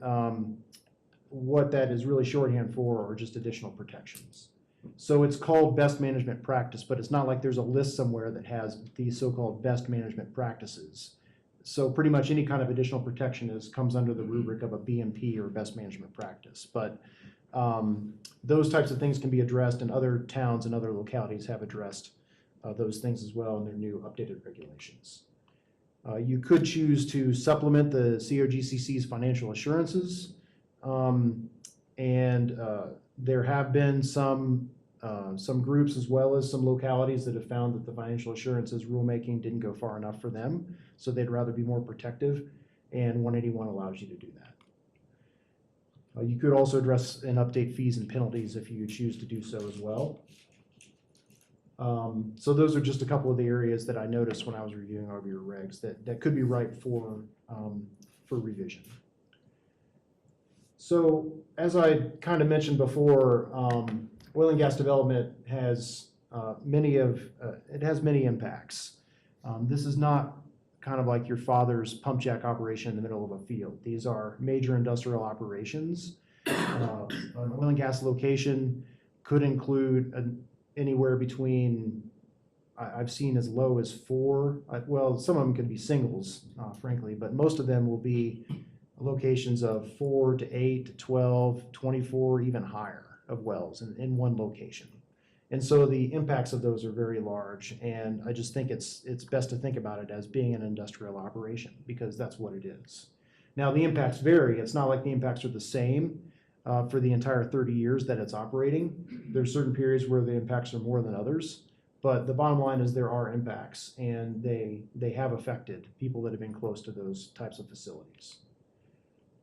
what that is really shorthand for are just additional protections. So it's called Best Management Practice, but it's not like there's a list somewhere that has these so-called best management practices. So pretty much any kind of additional protection comes under the rubric of a BMP or Best Management Practice. But those types of things can be addressed, and other towns and other localities have addressed those things as well in their new updated regulations. You could choose to supplement the COGCC's financial assurances, and there have been some groups as well as some localities that have found that the financial assurances rulemaking didn't go far enough for them, so they'd rather be more protective, and 181 allows you to do that. You could also address and update fees and penalties if you choose to do so as well. So those are just a couple of the areas that I noticed when I was reviewing over your regs that could be ripe for revision. So as I kind of mentioned before, oil and gas development has many impacts. This is not kind of like your father's pump jack operation in the middle of a field. These are major industrial operations. An oil and gas location could include anywhere between, I've seen as low as 4, well, some of them could be singles, frankly, but most of them will be locations of 4 to 8 to 12, 24, even higher of wells in one location. And so the impacts of those are very large, and I just think it's best to think about it as being an industrial operation, because that's what it is. Now, the impacts vary. It's not like the impacts are the same for the entire 30 years that it's operating. There's certain periods where the impacts are more than others, but the bottom line is there are impacts, and they have affected people that have been close to those types of facilities.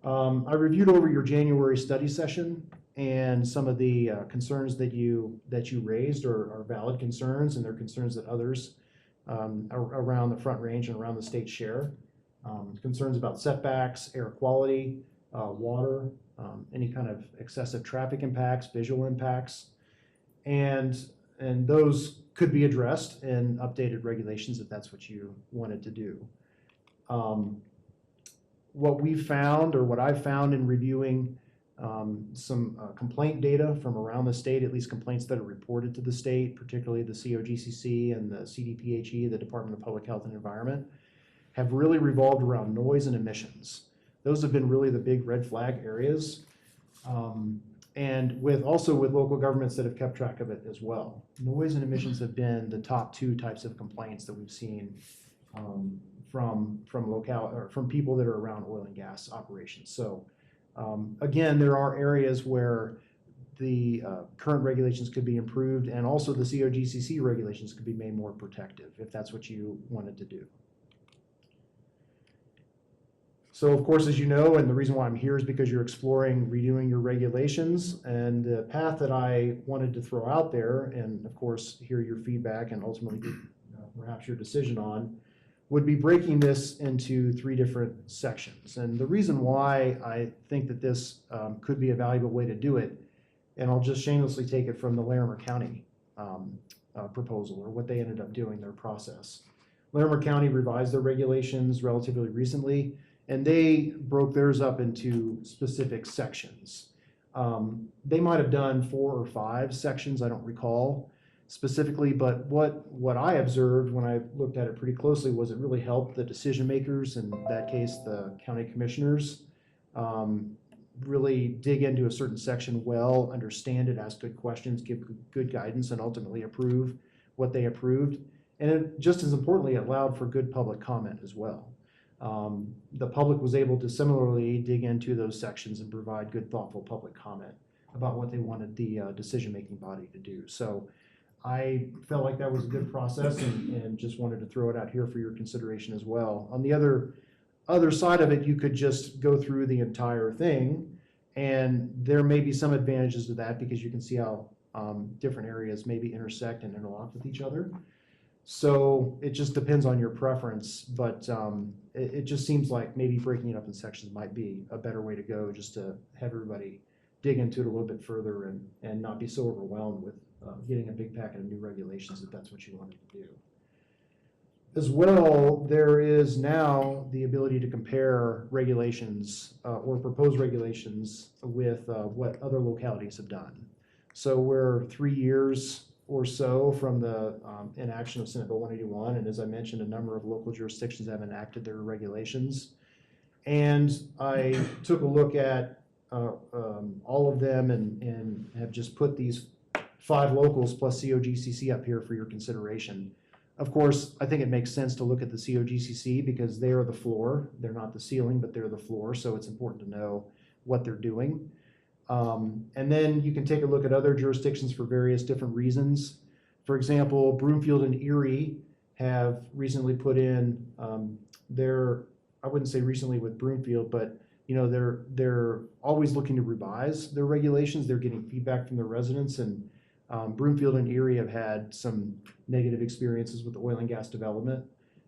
I reviewed over your January study session, and some of the concerns that you raised are valid concerns, and they're concerns that others around the Front Range and around the state share. Concerns about setbacks, air quality, water, any kind of excessive traffic impacts, visual impacts. And and those could be addressed in updated regulations if that's what you wanted to do. What we've found, or what I've found in reviewing some complaint data from around the state, at least complaints that are reported to the state, particularly the COGCC and the CDPHE, the Department of Public Health and Environment, have really revolved around noise and emissions. Those have been really the big red flag areas. And also with local governments that have kept track of it as well. Noise and emissions have been the top two types of complaints that we've seen from people that are around oil and gas operations. So again, there are areas where the current regulations could be improved, and also the COGCC regulations could be made more protective if that's what you wanted to do. So of course, as you know, and the reason why I'm here is because you're exploring redoing your regulations, and the path that I wanted to throw out there, and of course, hear your feedback and ultimately perhaps your decision on, would be breaking this into 3 different sections. And the reason why I think that this could be a valuable way to do it, and I'll just shamelessly take it from the Larimer County proposal, or what they ended up doing, their process. Larimer County revised their regulations relatively recently, and they broke theirs up into specific sections. They might have done 4 or 5 sections, I don't recall specifically, but what I observed when I looked at it pretty closely was it really helped the decision makers, in that case the county commissioners, really dig into a certain section well, understand it, ask good questions, give good guidance, and ultimately approve what they approved. And it, just as importantly, it allowed for good public comment as well. The public was able to similarly dig into those sections and provide good, thoughtful public comment about what they wanted the decision-making body to do. So I felt like that was a good process, and just wanted to throw it out here for your consideration as well. On the other side of it, you could just go through the entire thing, and there may be some advantages to that because you can see how different areas maybe intersect and interlock with each other. So it just depends on your preference, but it just seems like maybe breaking it up in sections might be a better way to go, just to have everybody dig into it a little bit further and not be so overwhelmed with getting a big packet of new regulations if that's what you wanted to do. As well, there is now the ability to compare regulations or proposed regulations with what other localities have done. So we're 3 years or so from the inaction of Senate Bill 181, and as I mentioned, a number of local jurisdictions have enacted their regulations. And I took a look at all of them and have just put these 5 locals plus COGCC up here for your consideration. Of course, I think it makes sense to look at the COGCC because they are the floor. They're not the ceiling, but they're the floor, so it's important to know what they're doing. And then you can take a look at other jurisdictions for various different reasons. For example, Broomfield and Erie have recently put in I wouldn't say recently with Broomfield, but you know, they're always looking to revise their regulations. They're getting feedback from their residents, and Broomfield and Erie have had some negative experiences with oil and gas development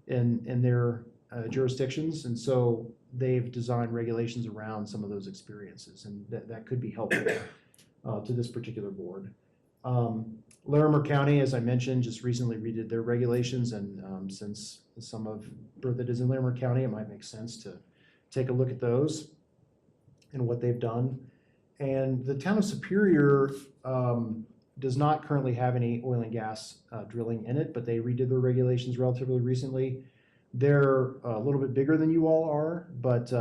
in their jurisdictions, and so they've designed regulations around some of those experiences, and that could be helpful to this particular board. Larimer County, as I mentioned, just recently redid their regulations, and since some of Berthoud is in Larimer County, it might make sense to take a look at those and what they've done. And the town of Superior does not currently have any oil and gas drilling in it, but they redid their regulations relatively recently. They're a little bit bigger than you all are, but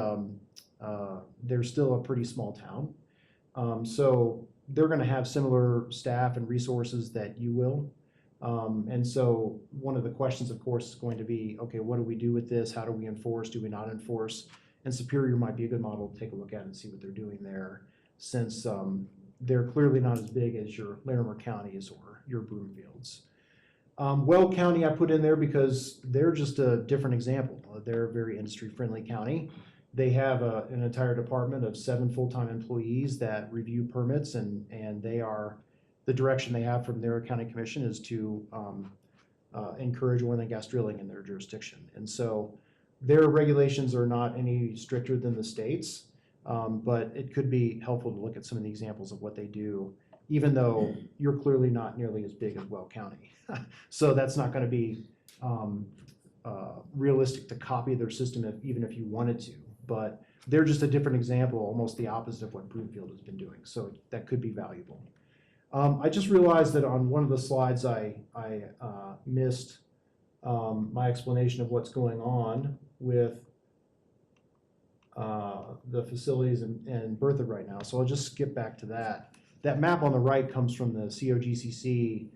they're still a pretty small town. So they're going to have similar staff and resources that you will. And so one of the questions, of course, is going to be, okay, what do we do with this? How do we enforce? Do we not enforce? And Superior might be a good model to take a look at and see what they're doing there, since they're clearly not as big as your Larimer counties or your Broomfields. Weld County I put in there because they're just a different example. They're a very industry-friendly county. They have an entire department of 7 full-time employees that review permits, and they are, the direction they have from their county commission is to encourage oil and gas drilling in their jurisdiction. And so their regulations are not any stricter than the state's, but it could be helpful to look at some of the examples of what they do even though you're clearly not nearly as big as Well County. So that's not gonna be realistic to copy their system even if you wanted to. But they're just a different example, almost the opposite of what Broomfield has been doing. So that could be valuable. I just realized that on one of the slides I missed my explanation of what's going on with the facilities in Berthoud right now. So I'll just skip back to that. That map on the right comes from the COGCC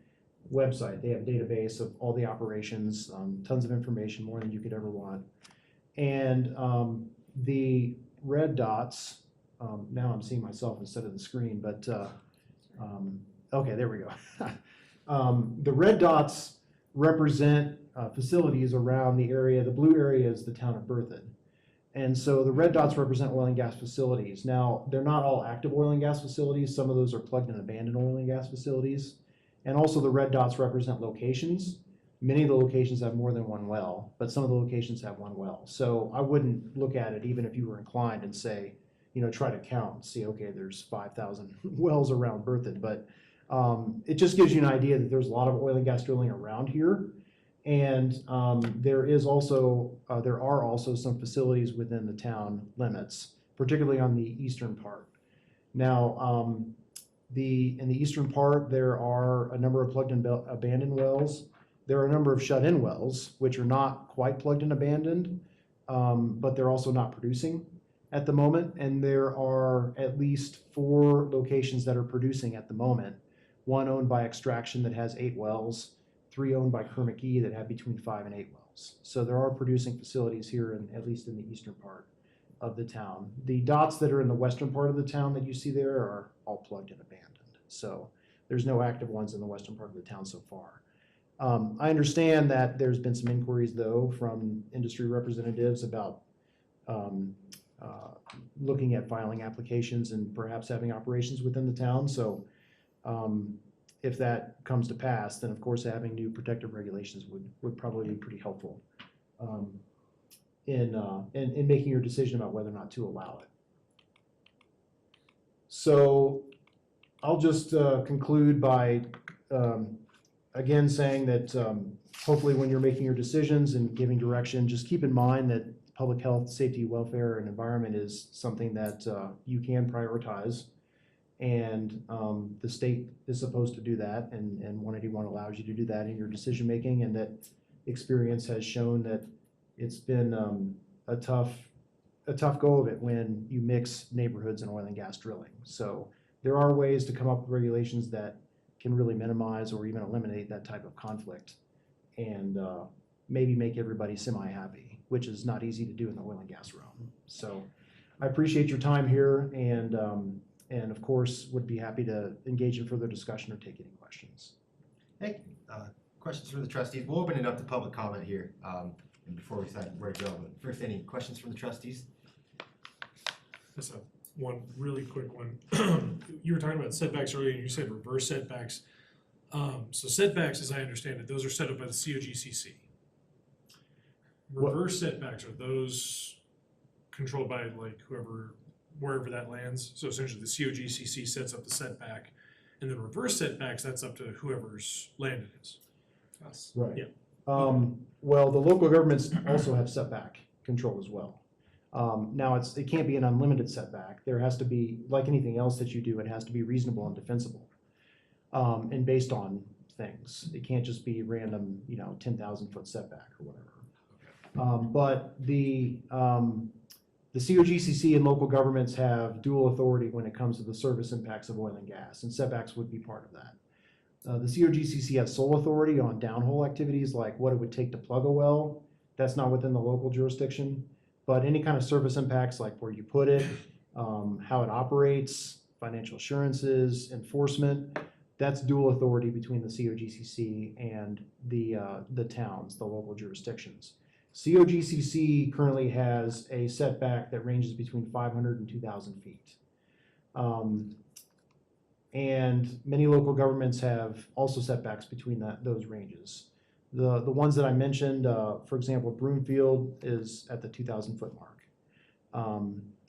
website. They have a database of all the operations, tons of information, more than you could ever want. And the red dots, now I'm seeing myself instead of the screen, but okay, there we go. The red dots represent facilities around the area. The blue area is the town of Berthoud. And so the red dots represent oil and gas facilities. Now, they're not all active oil and gas facilities. Some of those are plugged and abandoned oil and gas facilities. And also the red dots represent locations. Many of the locations have more than one well, but some of the locations have one well. So I wouldn't look at it even if you were inclined and say, you know, try to count and see, okay, there's 5,000 wells around Berthoud. But it just gives you an idea that there's a lot of oil and gas drilling around here. And there are also some facilities within the town limits, particularly on the eastern part. Now, in the eastern part, there are a number of plugged and abandoned wells. There are a number of shut-in wells, which are not quite plugged and abandoned, but they're also not producing at the moment. And there are at least 4 locations that are producing at the moment. One owned by Extraction that has 8 wells, 3 owned by Kerr-McGee that have between 5 and 8 wells. So there are producing facilities here, at least in the eastern part of the town. The dots that are in the western part of the town that you see there are all plugged and abandoned. So there's no active ones in the western part of the town so far. I understand that there's been some inquiries, though, from industry representatives about looking at filing applications and perhaps having operations within the town. So if that comes to pass, then of course having new protective regulations would probably be pretty helpful in making your decision about whether or not to allow it. So I'll just conclude by again saying that hopefully when you're making your decisions and giving direction, just keep in mind that public health, safety, welfare, and environment is something that you can prioritize. And the state is supposed to do that, and 181 allows you to do that in your decision making, and that experience has shown that it's been a tough go of it when you mix neighborhoods and oil and gas drilling. So there are ways to come up with regulations that can really minimize or even eliminate that type of conflict, and maybe make everybody semi-happy, which is not easy to do in the oil and gas realm. So I appreciate your time here, and of course would be happy to engage in further discussion or take any questions. Thank you. Questions from the trustees? We'll open it up to public comment here, and before we decide where to go. But first, any questions from the trustees? Just one really quick one. You were talking about setbacks earlier, and you said reverse setbacks. So setbacks, as I understand it, those are set up by the COGCC. Reverse setbacks, are those controlled by like wherever that lands? So essentially the COGCC sets up the setback, and then reverse setbacks, that's up to whoever's land it is. Us. Right. Yeah. Well, the local governments also have setback control as well. Now, it can't be an unlimited setback. There has to be, like anything else that you do, it has to be reasonable and defensible, and based on things. It can't just be random, 10,000-foot setback or whatever. But the COGCC and local governments have dual authority when it comes to the service impacts of oil and gas, and setbacks would be part of that. The COGCC has sole authority on downhole activities like what it would take to plug a well. That's not within the local jurisdiction. But any kind of service impacts like where you put it, how it operates, financial assurances, enforcement, that's dual authority between the COGCC and the towns, the local jurisdictions. COGCC currently has a setback that ranges between 500 and 2,000 feet. And many local governments have also setbacks between those ranges. The ones that I mentioned, for example, Broomfield is at the 2,000-foot mark.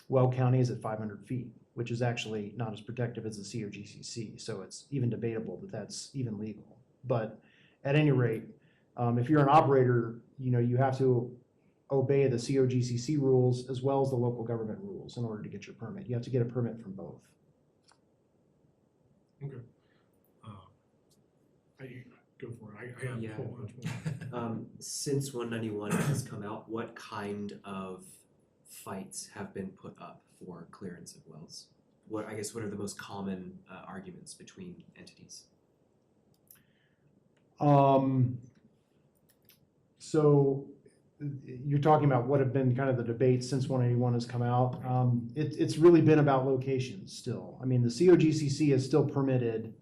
Well County is at 500 feet. which is actually not as protective as the COGCC. So it's even debatable that that's even legal. But at any rate, if you're an operator, you have to obey the COGCC rules as well as the local government rules in order to get your permit. You have to get a permit from both. Okay. Go for it. I have Yeah. a whole bunch more. Since 191 has come out, what kind of fights have been put up for clearance of wells? What are the most common arguments between entities? So you're talking about what have been kind of the debates since 181 has come out. It's really been about locations still. I mean, the COGCC has still permitted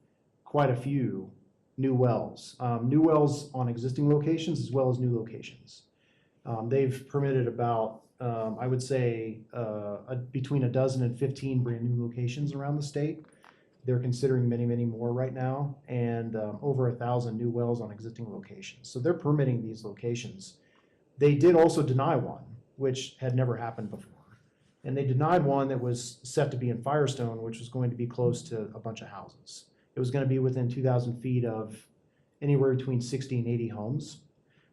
quite a few new wells on existing locations as well as new locations. They've permitted about, I would say, between a dozen and 15 brand new locations around the state. They're considering many, many more right now, and over 1,000 new wells on existing locations. So they're permitting these locations. They did also deny one, which had never happened before. And they denied one that was set to be in Firestone, which was going to be close to a bunch of houses. It was going to be within 2,000 feet of anywhere between 60 and 80 homes.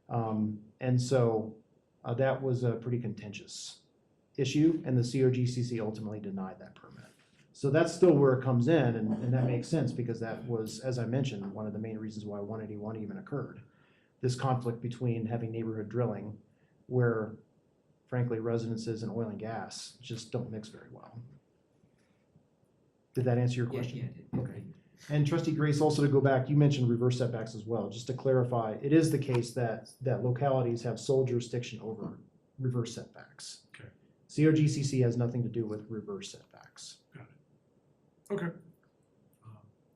And so that was a pretty contentious issue, and the COGCC ultimately denied that permit. So that's still where it comes in, and that makes sense because that was, as I mentioned, one of the main reasons why 181 even occurred. This conflict between having neighborhood drilling where, frankly, residences and oil and gas just don't mix very well. Did that answer your question? Yeah, it did. Okay. And Trustee Grace, also to go back, you mentioned reverse setbacks as well. Just to clarify, it is the case that localities have sole jurisdiction over reverse setbacks. Okay. COGCC has nothing to do with reverse setbacks. Okay.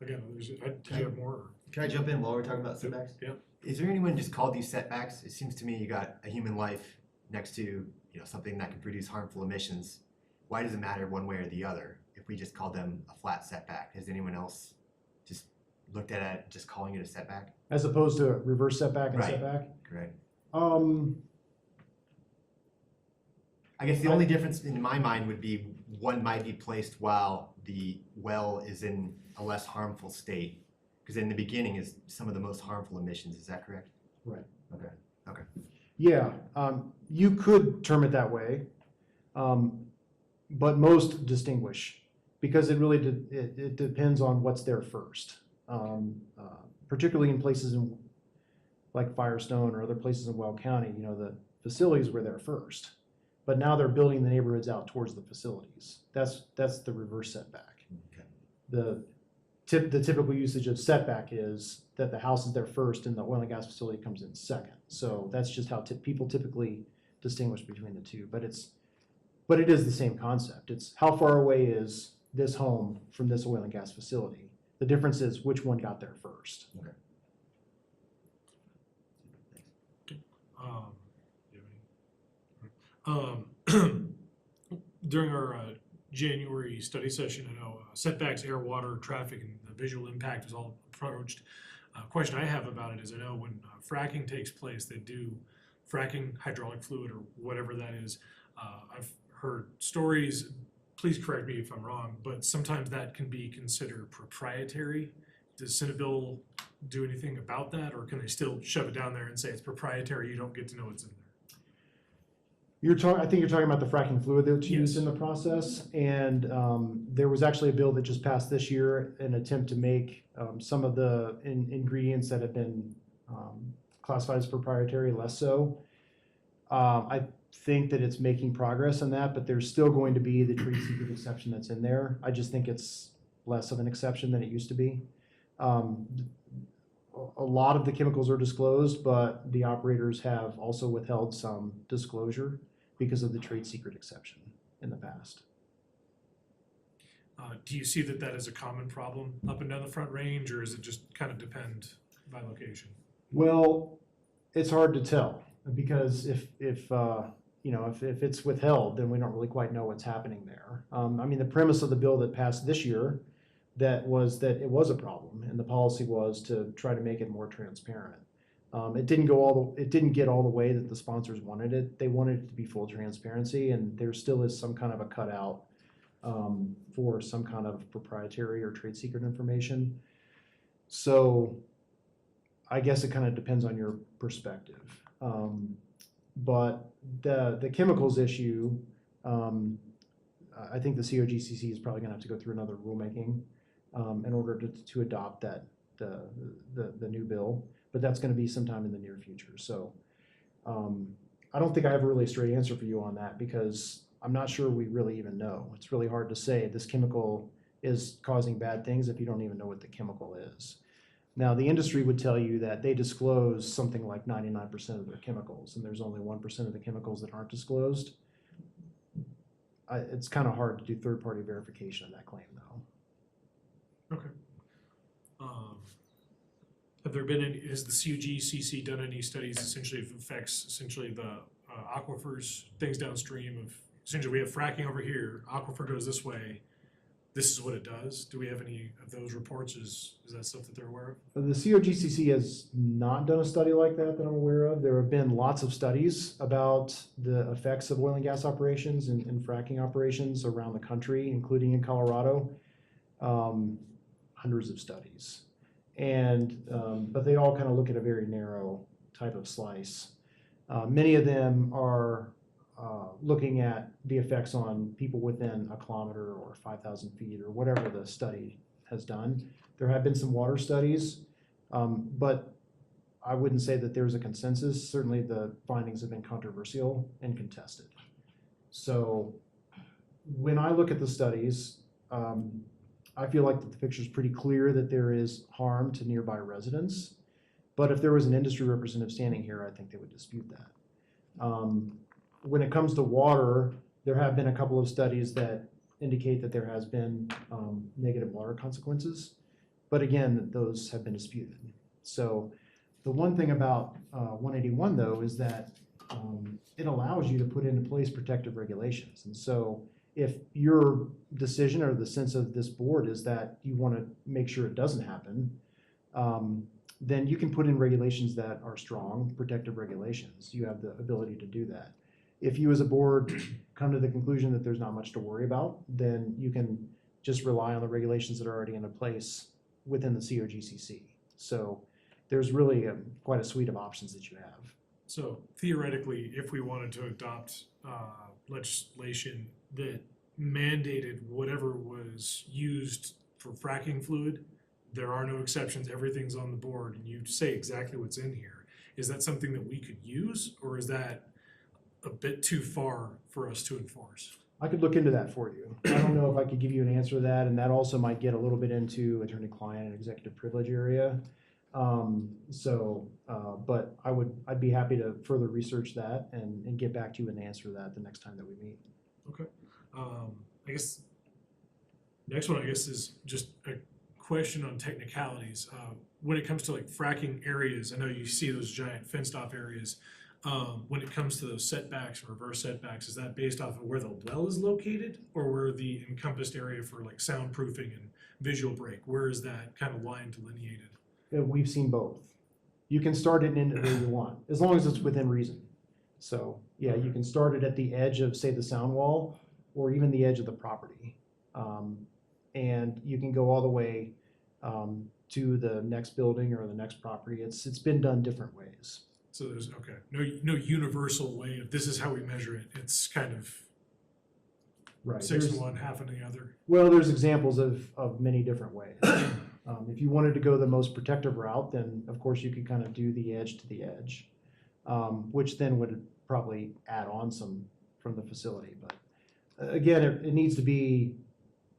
Again, did you have more? Can I jump in while we're talking about setbacks? Yeah. Is there anyone just called these setbacks? It seems to me you got a human life next to something that can produce harmful emissions. Why does it matter one way or the other if we just call them a flat setback? Has anyone else just looked at it just calling it a setback? As opposed to reverse setback and Right. setback? Correct. I guess the only difference in my mind would be one might be placed while the well is in a less harmful state. Because in the beginning is some of the most harmful emissions, is that correct? Right. Okay. Yeah, you could term it that way, but most distinguish because it really it depends on what's there first. Particularly in places like Firestone or other places in Weld County, the facilities were there first, but now they're building the neighborhoods out towards the facilities. That's the reverse setback. Okay. The typical usage of setback is that the house is there first and the oil and gas facility comes in second. So that's just how people typically distinguish between the two. But it is the same concept. It's how far away is this home from this oil and gas facility. The difference is which one got there first. Okay. During our January study session, I know setbacks, air, water, traffic, and the visual impact was all approached. Question I have about it is I know when fracking takes place, they do fracking hydraulic fluid or whatever that is. I've heard stories, please correct me if I'm wrong, but sometimes that can be considered proprietary. Does Senate bill do anything about that, or can they still shove it down there and say it's proprietary, you don't get to know what's in there? I think you're talking about the fracking fluid that's used Yes. in the process, and there was actually a bill that just passed this year, an attempt to make some of the ingredients that have been classified as proprietary less so. I think that it's making progress on that, but there's still going to be the trade secret exception that's in there. I just think it's less of an exception than it used to be. A lot of the chemicals are disclosed, but the operators have also withheld some disclosure because of the trade secret exception in the past. Do you see that is a common problem up and down the Front Range, or is it just kind of depend by location? Well, it's hard to tell because if it's withheld, then we don't really quite know what's happening there. I mean, the premise of the bill that passed this year that it was a problem, and the policy was to try to make it more transparent. It didn't get all the way that the sponsors wanted it. They wanted it to be full transparency, and there still is some kind of a cutout for some kind of proprietary or trade secret information. So I guess it kind of depends on your perspective. But the chemicals issue, I think the COGCC is probably gonna have to go through another rulemaking in order to adopt the new bill, but that's gonna be sometime in the near future. So I don't think I have a really straight answer for you on that because I'm not sure we really even know. It's really hard to say this chemical is causing bad things if you don't even know what the chemical is. Now, the industry would tell you that they disclose something like 99% of their chemicals, and there's only 1% of the chemicals that aren't disclosed. It's kind of hard to do third-party verification of that claim, though. Okay. Have there been any, has the COGCC done any studies essentially of effects, essentially the aquifers, things downstream of, essentially we have fracking over here, aquifer goes this way, this is what it does? Do we have any of those reports? Is that stuff that they're aware of? The COGCC has not done a study like that I'm aware of. There have been lots of studies about the effects of oil and gas operations and fracking operations around the country, including in Colorado. Hundreds of studies. And, but they all kind of look at a very narrow type of slice. Many of them are looking at the effects on people within a kilometer or 5,000 feet or whatever the study has done. There have been some water studies, but I wouldn't say that there's a consensus. Certainly the findings have been controversial and contested. So when I look at the studies, I feel like that the picture is pretty clear that there is harm to nearby residents. But if there was an industry representative standing here, I think they would dispute that. When it comes to water, there have been a couple of studies that indicate that there has been negative water consequences. But again, those have been disputed. So the one thing about 181 though is that it allows you to put into place protective regulations. And so if your decision or the sense of this board is that you want to make sure it doesn't happen, then you can put in regulations that are strong, protective regulations. You have the ability to do that. If you as a board come to the conclusion that there's not much to worry about, then you can just rely on the regulations that are already in place within the COGCC. So there's really quite a suite of options that you have. So theoretically, if we wanted to adopt legislation that mandated whatever was used for fracking fluid, there are no exceptions, everything's on the board, and you say exactly what's in here. Is that something that we could use, or is that a bit too far for us to enforce? I could look into that for you. I don't know if I could give you an answer to that, and that also might get a little bit into attorney-client and executive privilege area. But I'd be happy to further research that and get back to you and answer that the next time that we meet. Okay. I guess next one, is just a question on technicalities. When it comes to like fracking areas, I know you see those giant fenced off areas. When it comes to those setbacks and reverse setbacks, is that based off of where the well is located or where the encompassed area for like soundproofing and visual break? Where is that kind of line delineated? We've seen both. You can start it in where you want, as long as it's within reason. So yeah, you can start it at the edge of, say, the sound wall, or even the edge of the property. And you can go all the way to the next building or the next property. It's been done different ways. So there's, okay, no universal way of this is how we measure it. It's kind of Right. 6 in There's- one, half in the other. Well, there's examples of many different ways. If you wanted to go the most protective route, then of course you could kind of do the edge to the edge, which then would probably add on some from the facility. But again, it needs to be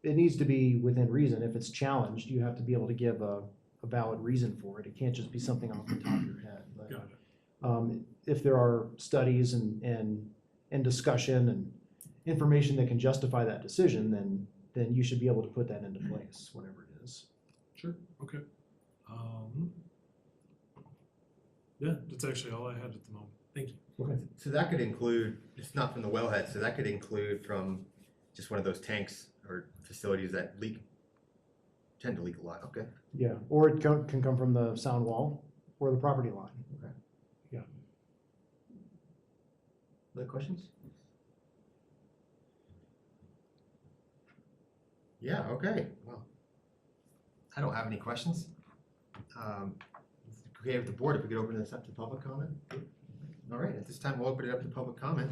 within reason. If it's challenged, you have to be able to give a valid reason for it. It can't just be something off the top of your head. But, Got it. if there are studies and discussion and information that can justify that decision, then you should be able to put that into place, whatever it is. Sure, okay. Yeah, that's actually all I had at the moment. Thank you. Okay. So that could include, it's not from the wellhead, so that could include from just one of those tanks or facilities that tend to leak a lot, okay? Yeah, or it can come from the sound wall or the property line. Okay. Yeah. Other questions? Yeah, okay, well, I don't have any questions. Okay, with the board, if we could open this up to public comment? All right, at this time, we'll open it up to public comment.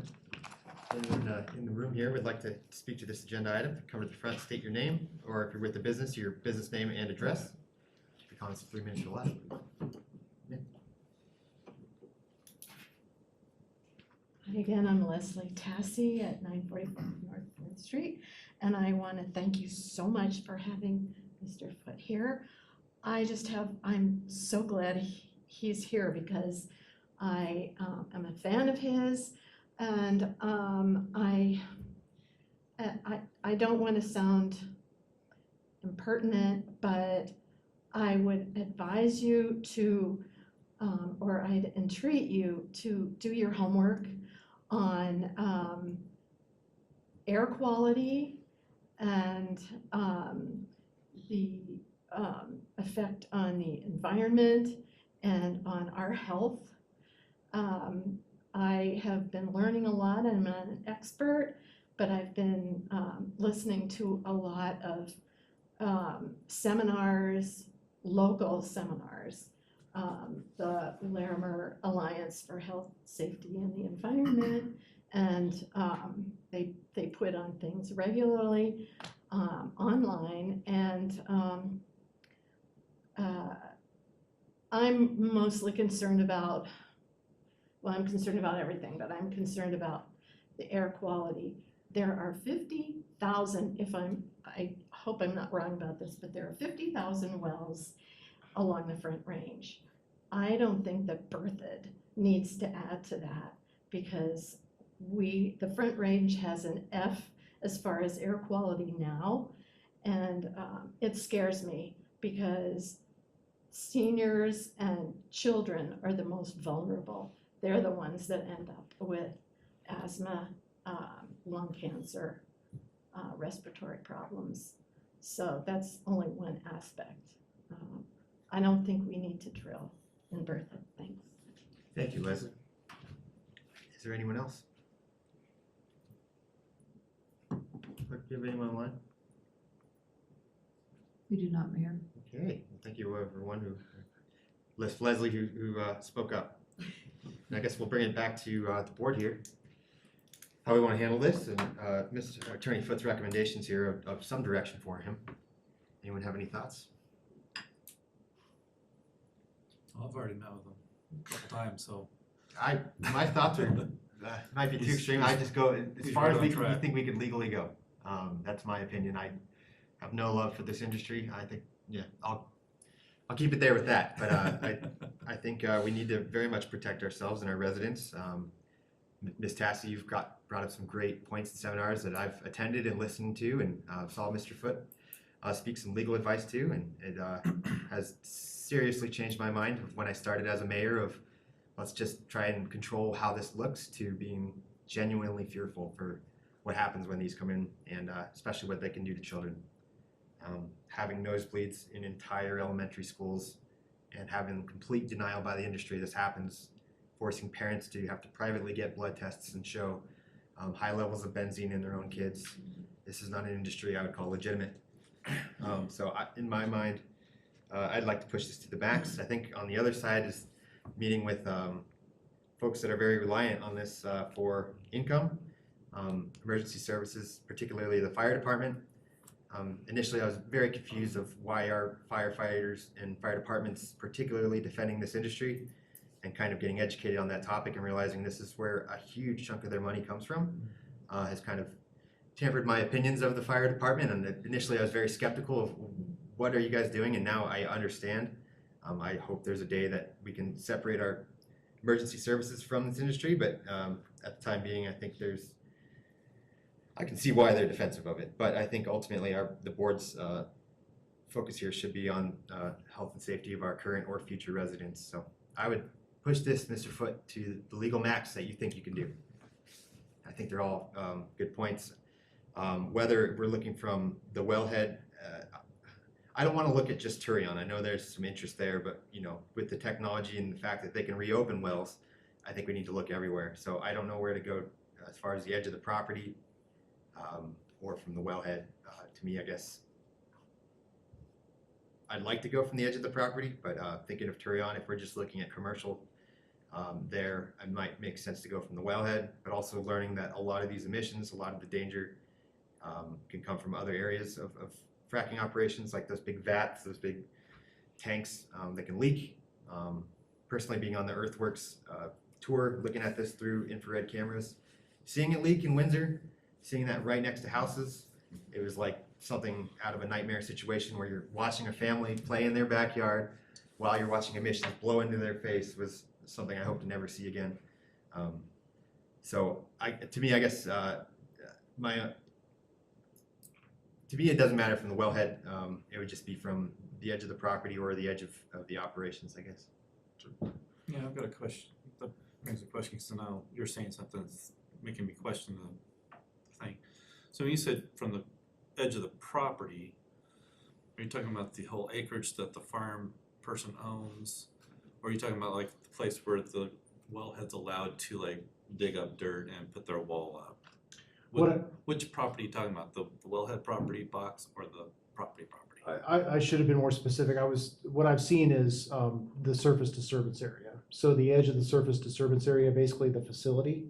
Anyone in the room here would like to speak to this agenda item, come to the front, state your name, or if you're with the business, your business name and address. Keep your comments 3 minutes or less. Hi again, I'm Leslie Tassie at 945 North 4th Street, and I want to thank you so much for having Mr. Foote here. I'm so glad he's here because I am a fan of his, and I don't want to sound impertinent, but I would advise you to, or I'd entreat you to do your homework on air quality and the effect on the environment and on our health. I have been learning a lot. I'm not an expert, but I've been listening to a lot of seminars, local seminars. The Larimer Alliance for Health, Safety, and the Environment, and they put on things regularly online, and I'm mostly concerned about, well, I'm concerned about everything, but I'm concerned about the air quality. There are 50,000, I hope I'm not wrong about this, but there are 50,000 wells along the Front Range. I don't think that Berthoud needs to add to that because the Front Range has an F as far as air quality now, and it scares me because seniors and children are the most vulnerable. They're the ones that end up with asthma, lung cancer, respiratory problems. So that's only one aspect. I don't think we need to drill in Berthoud. Thanks. Thank you, Leslie. Is there anyone else? Do you have anyone online? We do not, Mayor. Okay, well, thank you everyone who, Leslie who spoke up. And I guess we'll bring it back to the board here. How we want to handle this, and Mr. Attorney Foote's recommendations here of some direction for him. Anyone have any thoughts? I've already met with them a couple times, so. My thoughts are, might be too extreme. I just go as he's far right as on we track. think we could legally go. That's my opinion. I have no love for this industry. I think, yeah, I'll keep it there with that. But I think we need to very much protect ourselves and our residents. Ms. Tassie, you've brought up some great points and seminars that I've attended and listened to, and saw Mr. Foote speak some legal advice too, and it has seriously changed my mind when I started as a mayor of let's just try and control how this looks to being genuinely fearful for what happens when these come in, and especially what they can do to children. Having nosebleeds in entire elementary schools and having complete denial by the industry this happens, forcing parents to have to privately get blood tests and show high levels of benzene in their own kids. This is not an industry I would call legitimate. In my mind, I'd like to push this to the max. I think on the other side is meeting with folks that are very reliant on this for income, emergency services, particularly the fire department. Initially, I was very confused of why our firefighters and fire departments particularly defending this industry, and kind of getting educated on that topic and realizing this is where a huge chunk of their money comes from, has kind of tempered my opinions of the fire department. And initially I was very skeptical of what are you guys doing, and now I understand. I hope there's a day that we can separate our emergency services from this industry, but at the time being, I think I can see why they're defensive of it, but I think ultimately the board's focus here should be on health and safety of our current or future residents. So I would push this, Mr. Foote, to the legal max that you think you can do. I think they're all good points. Whether we're looking from the wellhead, I don't want to look at just Turion. I know there's some interest there, but with the technology and the fact that they can reopen wells, I think we need to look everywhere. So I don't know where to go as far as the edge of the property. or from the wellhead. To me, I guess I'd like to go from the edge of the property, but thinking of Turion, if we're just looking at commercial there, it might make sense to go from the wellhead, but also learning that a lot of these emissions, a lot of the danger can come from other areas of fracking operations, like those big vats, those big tanks that can leak. Personally, being on the Earthworks tour, looking at this through infrared cameras, seeing it leak in Windsor, seeing that right next to houses, it was like something out of a nightmare situation where you're watching a family play in their backyard while you're watching emissions blow into their face. Was something I hope to never see again. So to me, I guess to me, it doesn't matter from the wellhead. It would just be from the edge of the property or the edge of the operations, I guess. Yeah, I've got a question. That brings a question, because now you're saying something that's making me question the thing. So when you said from the edge of the property, are you talking about the whole acreage that the farm person owns? Or are you talking about like the place where the wellhead's allowed to like dig up dirt and put their wall up? Which property are you talking about? The wellhead property box or the property? I should have been more specific. What I've seen is the surface disturbance area. So the edge of the surface disturbance area, basically the facility.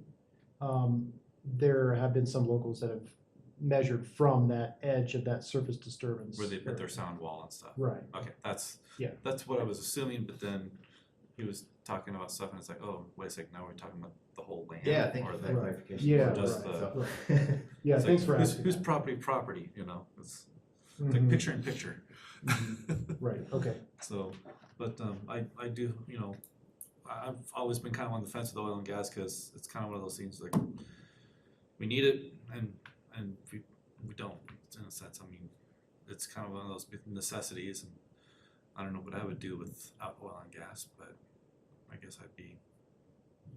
There have been some locals that have measured from that edge of that surface disturbance. Where they put their area. sound wall and stuff. Right. Okay, that's Yeah. that's what I was assuming, but then he was talking about stuff and it's like, oh, wait a second, now we're talking about the whole land. Yeah, thank or you for the, that clarification. Yeah, or just right, the, right. Yeah, it's thanks like, for who's, asking. who's that. property, you know, it's Mhm. like picture in picture. Right, okay. So, but I do, you know, I've always been kind of on the fence with oil and gas, because it's kind of one of those things like, we need it and we don't, in a sense. I mean, it's kind of one of those necessities, and I don't know what I would do without oil and gas, but I guess I'd be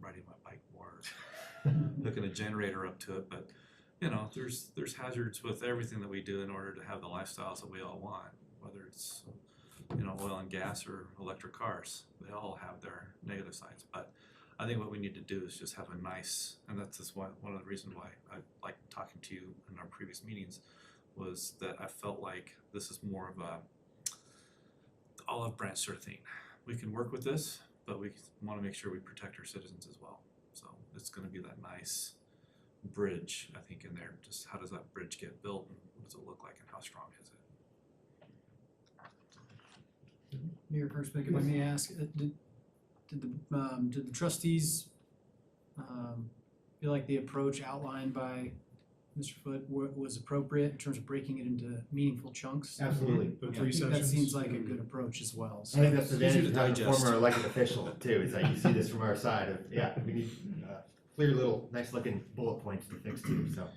riding my bike more, hooking a generator up to it. But you know, there's hazards with everything that we do in order to have the lifestyles that we all want, whether it's, you know, oil and gas or electric cars. They all have their negative sides, but I think what we need to do is just have a nice, and that's just one of the reasons why I like talking to you in our previous meetings, was that I felt like this is more of a olive branch sort of thing. We can work with this, but we want to make sure we protect our citizens as well. So it's going to be that nice bridge, I think, in there. Just how does that bridge get built, and what does it look like, and how strong is it? Mayor Kirschbeck, if I may ask, did the trustees feel like the approach outlined by Mr. Foote was appropriate in terms of breaking it into meaningful chunks? Absolutely. The I three think that sessions. seems like a good approach as well. I So think that's the Easier advantage to of having a digest. former elected official too, is that you see this from our side of, we need clear little, nice looking bullet points to fix too, so.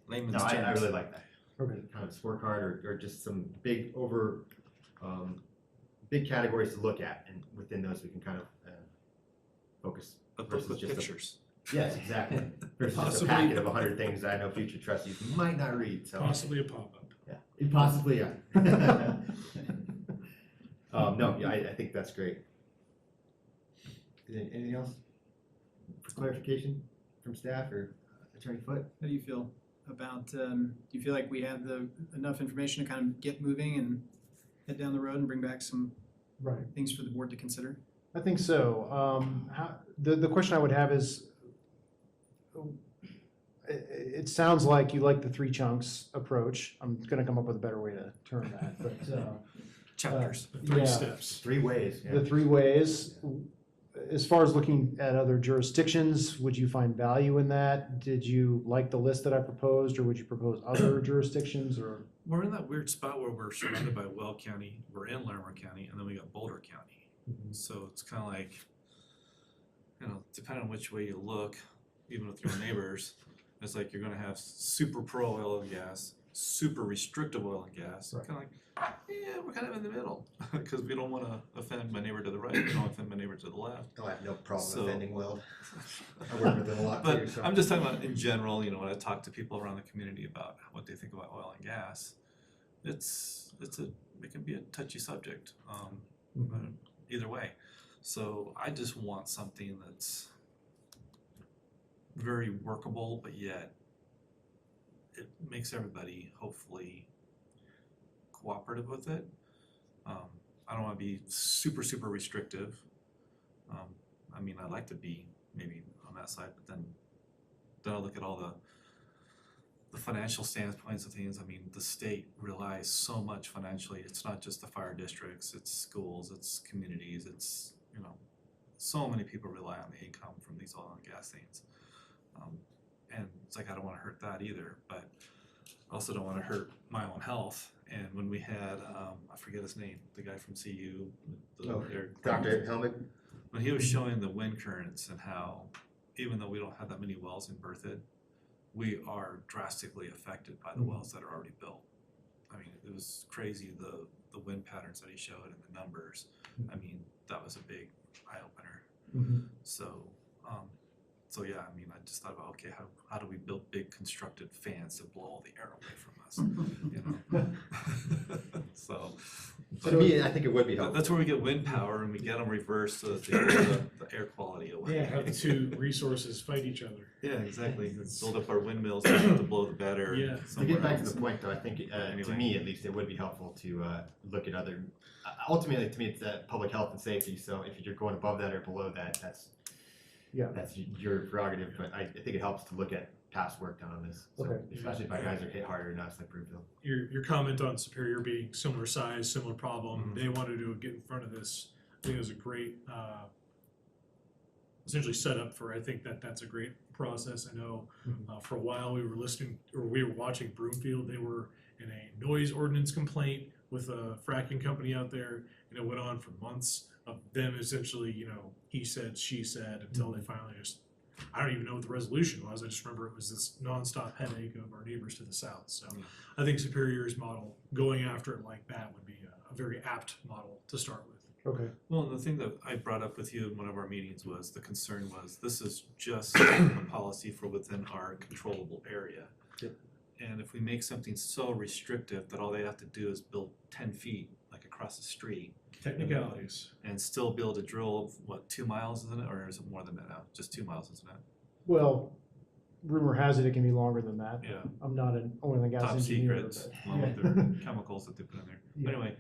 Layman's No, I terms. really like that. Okay. Kind of scorecard or just some big big categories to look at, and within those we can kind of focus. A book versus with just a- pictures. Yes, exactly. Versus just a Possibly- packet of 100 things that I know future trustees might not read, so. Possibly a pop-up. Yeah, possibly, yeah. No, yeah, I think that's great. Anything else for clarification from staff or Attorney Foote? how do you feel about, do you feel like we have enough information to kind of get moving and head down the road and bring back some Right. things for the board to consider? I think so. The question I would have is, it sounds like you like the three chunks approach. I'm gonna come up with a better way to term that, but, Chapters. The three yeah. steps. 3 ways, yeah. the three ways. As far as looking at other jurisdictions, would you find value in that? Did you like the list that I proposed, or would you propose other jurisdictions, or? We're in that weird spot where we're surrounded by Weld County, we're in Larimer County, and then we got Boulder County. So it's kind of like, you know, depending on which way you look, even with your neighbors, it's like you're gonna have super pro oil and gas, super restrictive oil and gas. Right. Kind of like, yeah, we're kind of in the middle, because we don't want to offend my neighbor to the right, we don't offend my neighbor to the left. Oh, I have no problem So- offending Will. I work with them a lot But too, so. I'm just talking about in general, you know, when I talk to people around the community about what they think about oil and gas, it can be a touchy subject, either way. So I just want something that's very workable, but yet it makes everybody hopefully cooperative with it. I don't want to be super, super restrictive. I mean, I'd like to be maybe on that side, but then I look at all the financial standpoints of things. I mean, the state relies so much financially. It's not just the fire districts, it's schools, it's communities, it's, you know, so many people rely on the income from these oil and gas things. And it's like, I don't want to hurt that either, but I also don't want to hurt my own health. And when we had, I forget his name, the guy from CU, Dr. Helmut? when he was showing the wind currents and how, even though we don't have that many wells in Berthoud, we are drastically affected by the wells that are already built. I mean, it was crazy, the wind patterns that he showed and the numbers. I mean, that was a big eye opener. So, so yeah, I mean, I just thought about, okay, how do we build big constructed fans to blow all the air away from us, you know? So To me, I think it would be helpful. that's where we get wind power and we get them reversed so that the air quality away. Yeah, have the two resources fight each other. Yeah, exactly. Build up our windmills to blow the bad air. Yeah. To get back to the point, though, I think, to Anyway. me at least, it would be helpful to look at other, ultimately, to me, it's public health and safety, so if you're going above that or below that, that's your prerogative, but I think it helps to look at past work done on this, so, Okay. especially if our guys are hit harder than us, like Broomfield. Your comment on Superior being similar size, similar problem, they wanted to get in front of this. I think it was a great, essentially set up for, I think that's a great process. I know for a while we were watching Broomfield, they were in a noise ordinance complaint with a fracking company out there, and it went on for months of them essentially, you know, he said, she said, until they finally just, I don't even know what the resolution was. I just remember it was this nonstop headache of our neighbors to the south. So I think Superior's model, going after it like that, would be a very apt model to start with. Okay. Well, the thing that I brought up with you in one of our meetings was, the concern was, this is just a policy for within our controllable area. Yep. And if we make something so restrictive that all they have to do is build 10 feet, like across the street, Technicalities. and still be able to drill, what, 2 miles, isn't it? Or is it more than that now? Just 2 miles, isn't it? Well, rumor has it can be longer than that. Yeah. I'm not an oil and gas Top engineer. secrets, but- along with their chemicals that they put in there. Yeah. But anyway,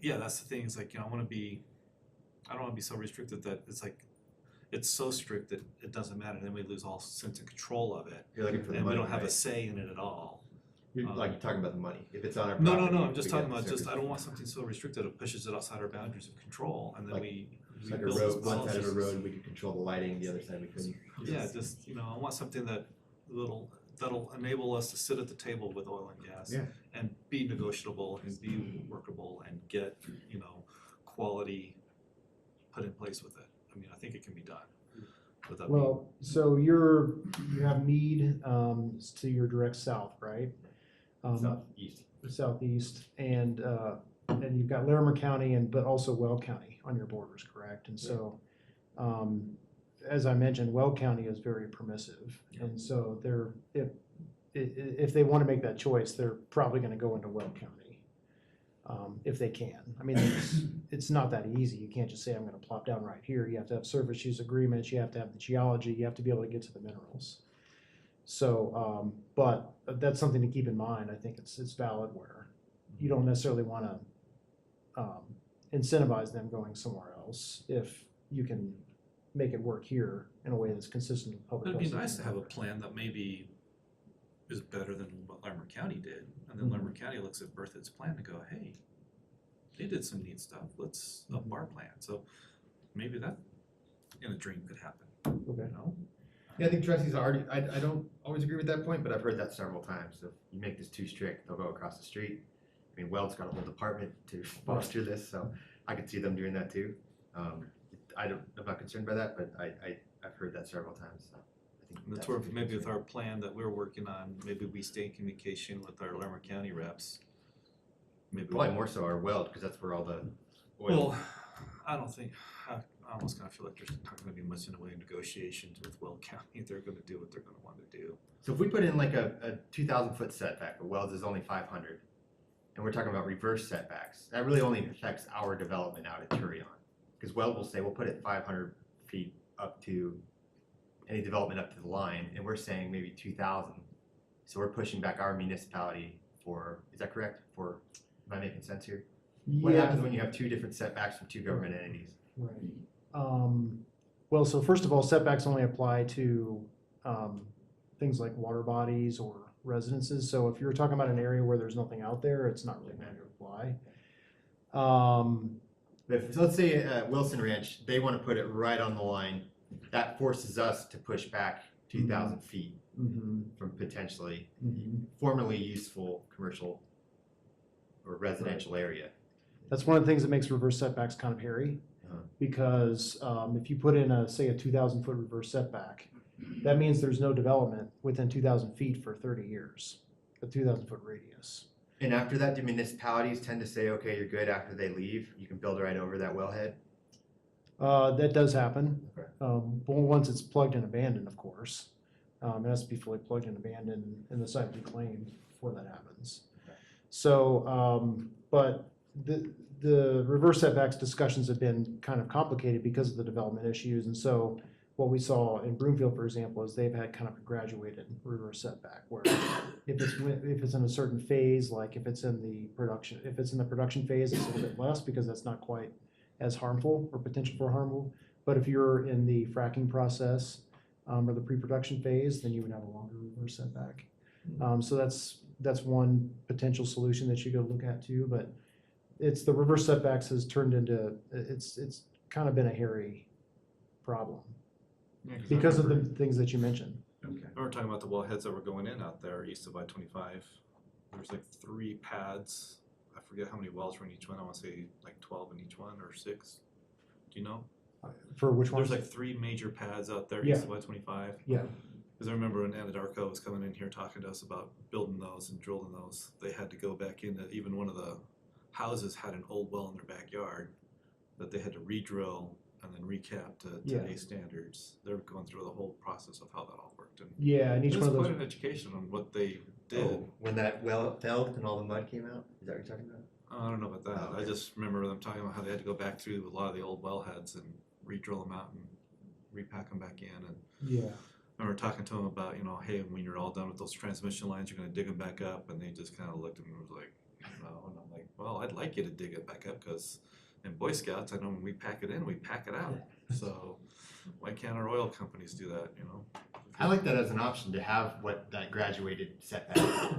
yeah, that's the thing, is like, you know, I don't wanna be so restricted that it's like, it's so strict that it doesn't matter, then we lose all sense of control of it. You're looking for the And we money, don't have a right? say in it at all. Like, you're talking about the money, if it's on our No, property. I'm just we talking get about, the service. I don't want something so restricted it pushes it outside our boundaries of control, and then Like- we It's like a build road, these one side of a policies. road, we could control the lighting, the other side we couldn't. Yeah, just, you know, I want something that'll enable us to sit at the table with oil and gas. Yeah. And be negotiable and be workable and get, you know, quality put in place with it. I mean, I think it can be done. Would that be- Well, so you have Meade, to your direct south, right? Southeast. Southeast, and you've got Larimer County but also Weld County on your borders, correct? And so, as I mentioned, Weld County is very permissive, and so if they want to make that choice, they're probably going to go into Weld County, if they can. I mean, it's not that easy. You can't just say, I'm going to plop down right here. You have to have service use agreements, you have to have the geology, you have to be able to get to the minerals. So, but that's something to keep in mind. I think it's valid where you don't necessarily want to incentivize them going somewhere else if you can make it work here in a way that's consistent with public It'd health. be nice to have a plan that maybe is better than what Larimer County did, and then Mhm. Larimer County looks at Berthoud's plan and go, hey, they did some neat stuff, let's up our plan. So maybe that in a dream could happen, Okay. you know? Yeah, I think trustees already, I don't always agree with that point, but I've heard that several times. If you make this too strict, they'll go across the street. I mean, Weld's got a whole department to foster this, so I could see them doing that too. I'm not concerned by that, but I've heard that several times, so I think And that's where a good maybe with concern. our plan that we're working on, maybe we stay in communication with our Larimer County reps. Maybe Probably more so our Weld, because that's where all the oil. Well, I don't think, I almost kind of feel like there's not gonna be much in the way of negotiations with Weld County. They're gonna do what they're gonna want to do. So if we put in like a 2,000-foot setback, but Weld's is only 500, and we're talking about reverse setbacks, that really only affects our development out at Turion. Because Weld will say, we'll put it 500 feet up to any development up to the line, and we're saying maybe 2,000. So we're pushing back our municipality for, is that correct? For, am I making sense here? What happens when you have two different setbacks from two government entities? Right. Well, so first of all, setbacks only apply to things like water bodies or residences. So if you're talking about an area where there's nothing out there, it's not really going to apply. So let's say Wilson Ranch, they want to put it right on the line. That forces us to push back 2,000 feet from potentially formerly useful commercial or residential area. That's one of the things that makes reverse setbacks kind of hairy. Because if you put in say a 2,000 foot reverse setback, that means there's no development within 2,000 feet for 30 years, a 2,000 foot radius. And after that, do municipalities tend to say, okay, you're good after they leave? You can build right over that wellhead? That does happen. Okay. But once it's plugged and abandoned, of course. It has to be fully plugged and abandoned and the site reclaimed before that happens. Okay. So, but the reverse setbacks discussions have been kind of complicated because of the development issues. And so what we saw in Broomfield, for example, is they've had kind of a graduated reverse setback where if it's in a certain phase, like if it's in the production phase, it's a little bit less because that's not quite as harmful or potential for harmful. But if you're in the fracking process or the pre-production phase, then you would have a longer reverse setback. So that's one potential solution that you could look at too. But it's the reverse setbacks has turned into it's kind of been a hairy problem Yeah, I because of the remember- things that you mentioned. Okay. We were talking about the wellheads that were going in out there east of I-25. There's like 3 pads. I forget how many wells were in each one. I want to say like 12 in each one or 6. Do you know? For which one? There's like 3 major pads out there Yeah. east of I-25. Yeah. Because I remember when Anadarko was coming in here talking to us about building those and drilling those, they had to go back in. Even one of the houses had an old well in their backyard that they had to re-drill and then recap to Yeah. today's standards. They're going through the whole process of how that all worked. And Yeah, and each it one was of quite those. an education on what they did. Oh, when that well failed and all the mud came out? Is that what you're talking about? I don't know about that. Oh, I okay. just remember them talking about how they had to go back through a lot of the old wellheads and re-drill them out and repack them back in. And Yeah. I remember talking to them about, hey, when you're all done with those transmission lines, you're going to dig them back up. And they just kind of looked at me and was like, no. And I'm like, well, I'd like you to dig it back up because in Boy Scouts, I know when we pack it in, we pack it out. So why can't our oil companies do that, I like that as an option to have that graduated setback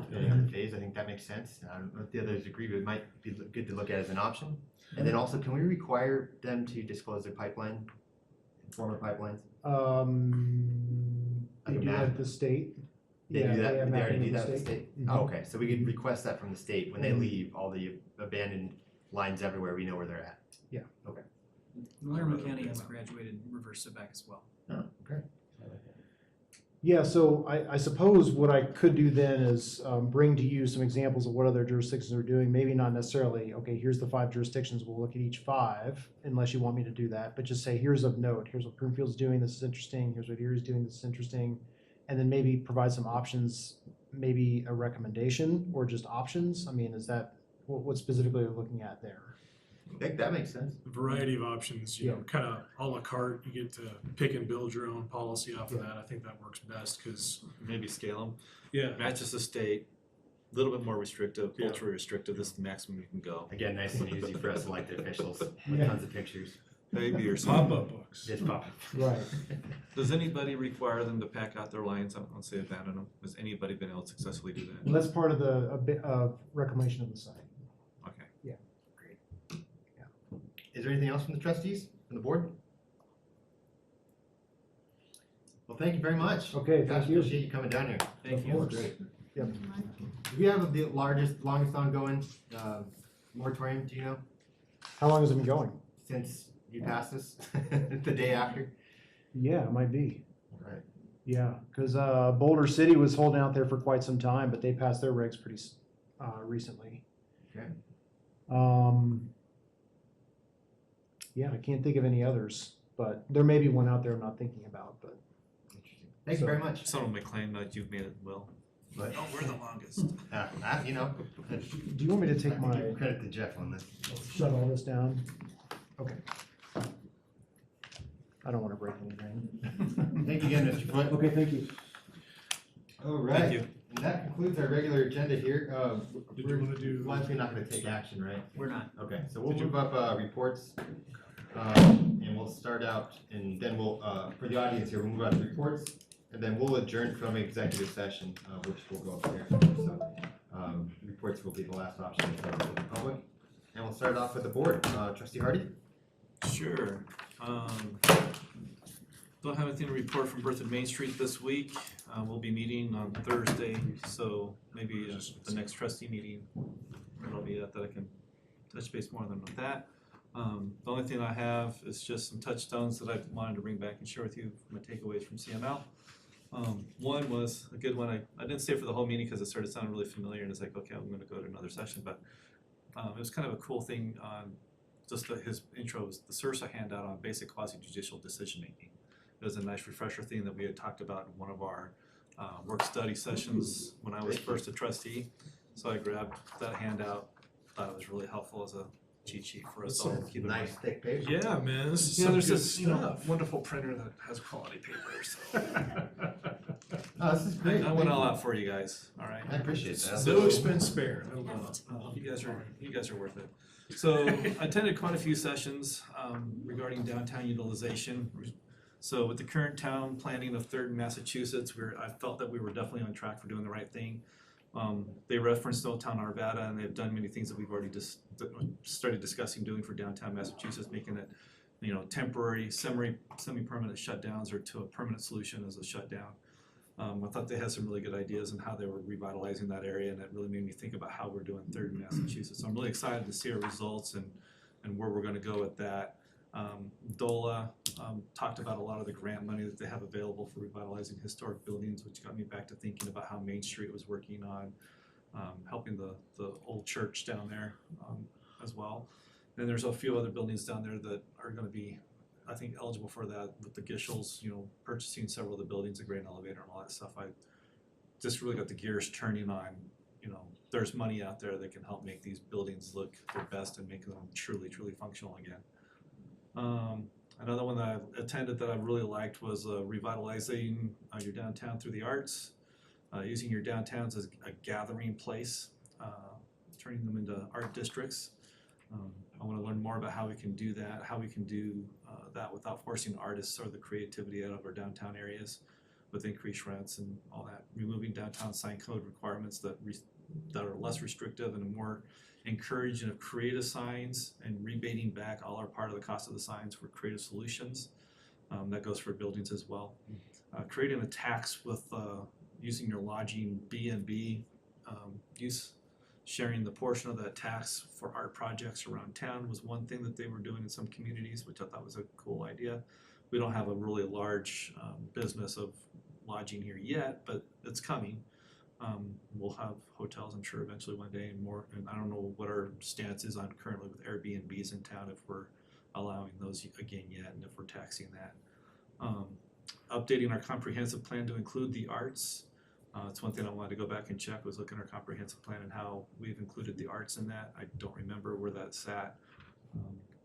depending on the phase. I think that makes sense. I don't know if the others agree, but it might be good to look at as an option. And then also, can we require them to disclose their pipeline, former pipelines? They Like a do that map? at the state. They Yeah, do that, have they already mapping do in the that with the state? Mhm. Oh, okay, so we could request that from the state when they Mhm. leave, all the abandoned lines everywhere, we know where they're at. Laramie County has a graduated reverse setback as well. Oh, okay. Yeah, so I suppose what I could do then is bring to you some examples of what other jurisdictions are doing. Maybe not necessarily, okay, here's the 5 jurisdictions, we'll look at each 5, unless you want me to do that. But just say, here's of note, here's what Broomfield's doing, this is interesting, here's what Erie's doing, this is interesting. And then maybe provide some options, maybe a recommendation or just options. I mean, is that, what specifically you're looking at there? I think that makes sense. Variety of options, Yeah. kind of à la carte, you get to pick and build your own policy off of Yeah. that. I think that works best because, Maybe scale them. yeah, Matches the state, a little bit more restrictive, Yeah. ultra restrictive. This is the maximum you can go. Again, nice and easy for us elected officials with Yeah. tons of pictures. Maybe or pop-up books. Just pop up. Right. Does anybody require them to pack out their lines on say abandon them? Has anybody been able to successfully do that? Well, that's part of the reclamation of the site. Okay. Is there anything else from the trustees, from the board? Well, thank you very much. Okay, Gosh, thank you. appreciate you coming down here. Thank Of you. course. Great. Yep. Do we have the longest ongoing moratorium, do you know, How long has it been going? since you passed this, the day after? Yeah, it might be. Right. Yeah, because Boulder City was holding out there for quite some time, but they passed their regs pretty recently. Okay. Yeah, I can't think of any others, but there may be one out there I'm not thinking about, but. Interesting. Thank you very much. Someone may claim that you've made it well. But, Oh, we're the longest. Do you want me to take my, Give credit to Jeff on this. shut all this down? Okay. I don't want to break anything. Thank you again, Mr. Foot. Okay, thank you. All right. Thank you. And that concludes our regular agenda here. Did you wanna do- We're not gonna take action, right? We're not. Okay, so we'll Did you- move up, reports. And we'll start out, and then we'll, for the audience here, we'll move out to reports, and then we'll adjourn from executive session, which will go upstairs. So, reports will be the last option for the public. And we'll start off with the board. Trustee Hardy? Sure. Don't have anything to report from Berthoud Main Street this week. We'll be meeting on Thursday, so maybe the next trustee meeting, it'll be that I can touch base more than with that. The only thing I have is just some touchstones that I wanted to bring back and share with you, my takeaways from CML. One was a good one. I didn't stay for the whole meeting because it started sounding really familiar, and it's like, okay, I'm gonna go to another session, but it was kind of a cool thing on just his intro was the SURSA handout on basic quasi-judicial decision-making. It was a nice refresher thing that we had talked about in one of our work study sessions when I was first a trustee. So I grabbed that handout, thought it was really helpful as a cheat sheet for us all to keep in mind. Nice thick paper. Yeah, man, this is You know, some there's good this stuff. wonderful printer that has quality paper, so Oh, this is great. I went all out for you guys, all right? I appreciate that. No expense spared. I love it. You guys are worth it. So I attended quite a few sessions regarding downtown utilization. So with the current town planning of Third and Massachusetts, I felt that we were definitely on track for doing the right thing. They referenced Old Town Arvada, and they've done many things that we've already just started discussing doing for downtown Massachusetts, making it, temporary, semi-permanent shutdowns or to a permanent solution as a shutdown. I thought they had some really good ideas on how they were revitalizing that area, and it really made me think about how we're doing Third in Massachusetts. So I'm really excited to see our results and where we're gonna go with that. DOLA talked about a lot of the grant money that they have available for revitalizing historic buildings, which got me back to thinking about how Main Street was working on helping the old church down there as well. And there's a few other buildings down there that are gonna be, I think, eligible for that with the Gischels, purchasing several of the buildings, the grain elevator and all that stuff. I just really got the gears turning on, there's money out there that can help make these buildings look their best and make them truly, truly functional again. Another one that I attended that I really liked was revitalizing your downtown through the arts, using your downtowns as a gathering place, turning them into art districts. I want to learn more about how we can do that, how we can do that without forcing artists or the creativity out of our downtown areas with increased rents and all that. Removing downtown sign code requirements that are less restrictive and more encouraging of creative signs and rebating back all or part of the cost of the signs for creative solutions. That goes for buildings as well. Creating a tax with using your lodging B&B use. Sharing the portion of that tax for art projects around town was one thing that they were doing in some communities, which I thought was a cool idea. We don't have a really large business of lodging here yet, but it's coming. We'll have hotels, I'm sure, eventually one day and more. And I don't know what our stance is on currently with Airbnbs in town, if we're allowing those again yet, and if we're taxing that. Updating our comprehensive plan to include the arts. It's one thing I wanted to go back and check, was look at our comprehensive plan and how we've included the arts in that. I don't remember where that's at,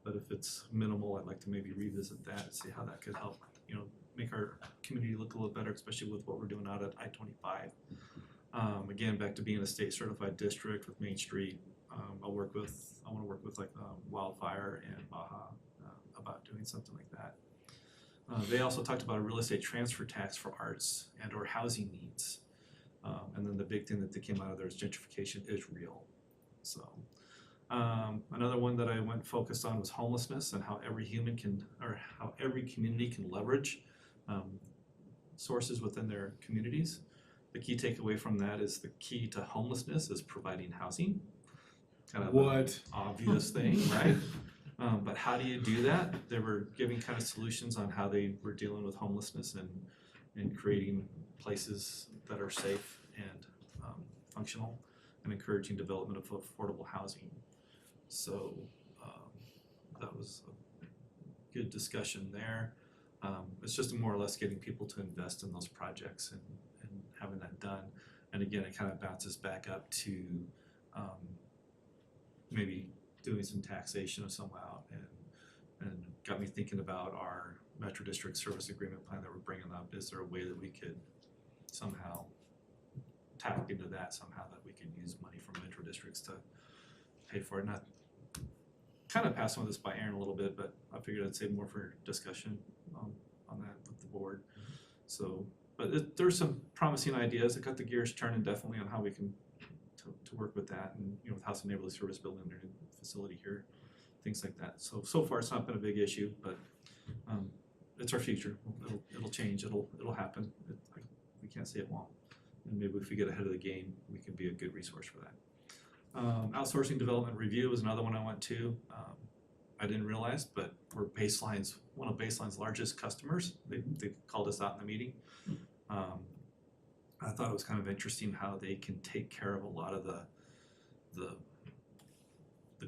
but if it's minimal, I'd like to maybe revisit that and see how that could help, make our community look a little better, especially with what we're doing out at I-25. Again, back to being a state certified district with Main Street. I want to work with like Wildfire and Baja about doing something like that. They also talked about a real estate transfer tax for arts and or housing needs. And then the big thing that came out of there is gentrification is real. So another one that I went focused on was homelessness and how every community can leverage sources within their communities. The key takeaway from that is the key to homelessness is providing housing. Kind of an obvious thing, right? But how do you do that? They were giving kind of solutions on how they were dealing with homelessness and creating places that are safe and functional and encouraging development of affordable housing. So that was a good discussion there. It's just more or less getting people to invest in those projects and having that done. And again, it kind of bounces back up to maybe doing some taxation of some out and got me thinking about our Metro District Service Agreement plan that we're bringing up. Is there a way that we could somehow tapped into that somehow, that we could use money from metro districts to pay for it. And I kind of passed on this by Aaron a little bit, but I figured I'd save more for discussion on that with the board. So, but there's some promising ideas. It got the gears turning definitely on how we can to work with that, and with House and Neighborhood Service building their new facility here, things like that. So far it's not been a big issue, but it's our future. It'll change. It'll happen. We can't say it won't. And maybe if we get ahead of the game, we can be a good resource for that. Outsourcing development review was another one I went to. I didn't realize, but we're one of Baseline's largest customers. They called us out in the meeting. I thought it was kind of interesting how they can take care of a lot of the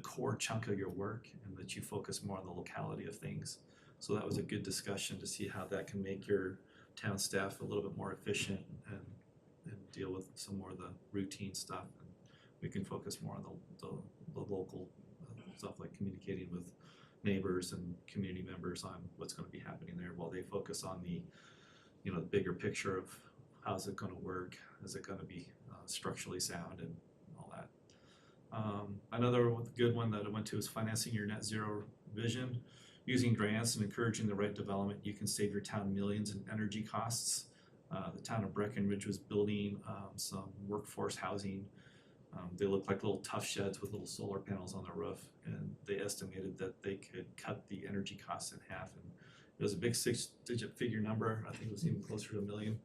core chunk of your work, and that you focus more on the locality of things. So that was a good discussion to see how that can make your town staff a little bit more efficient and deal with some more of the routine stuff. And we can focus more on the local stuff, like communicating with neighbors and community members on what's going to be happening there, while they focus on the the bigger picture of how's it going to work, is it going to be structurally sound and all that. Another good one that I went to is financing your net zero vision. Using grants and encouraging the right development, you can save your town millions in energy costs. The town of Breckenridge was building some workforce housing. They look like little tough sheds with little solar panels on their roof, and they estimated that they could cut the energy costs in half. And it was a big 6-digit figure number. I think it was even closer to $1 million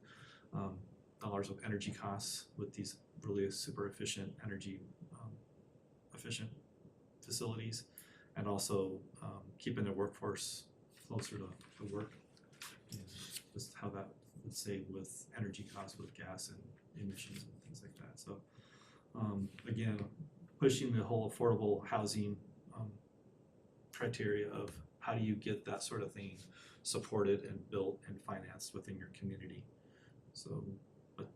of energy costs with these really super efficient energy efficient facilities, and also keeping their workforce closer to work. And just how that would save with energy costs, with gas and emissions and things like that. So again, pushing the whole affordable housing criteria of how do you get that sort of thing supported and built and financed within your community. So, but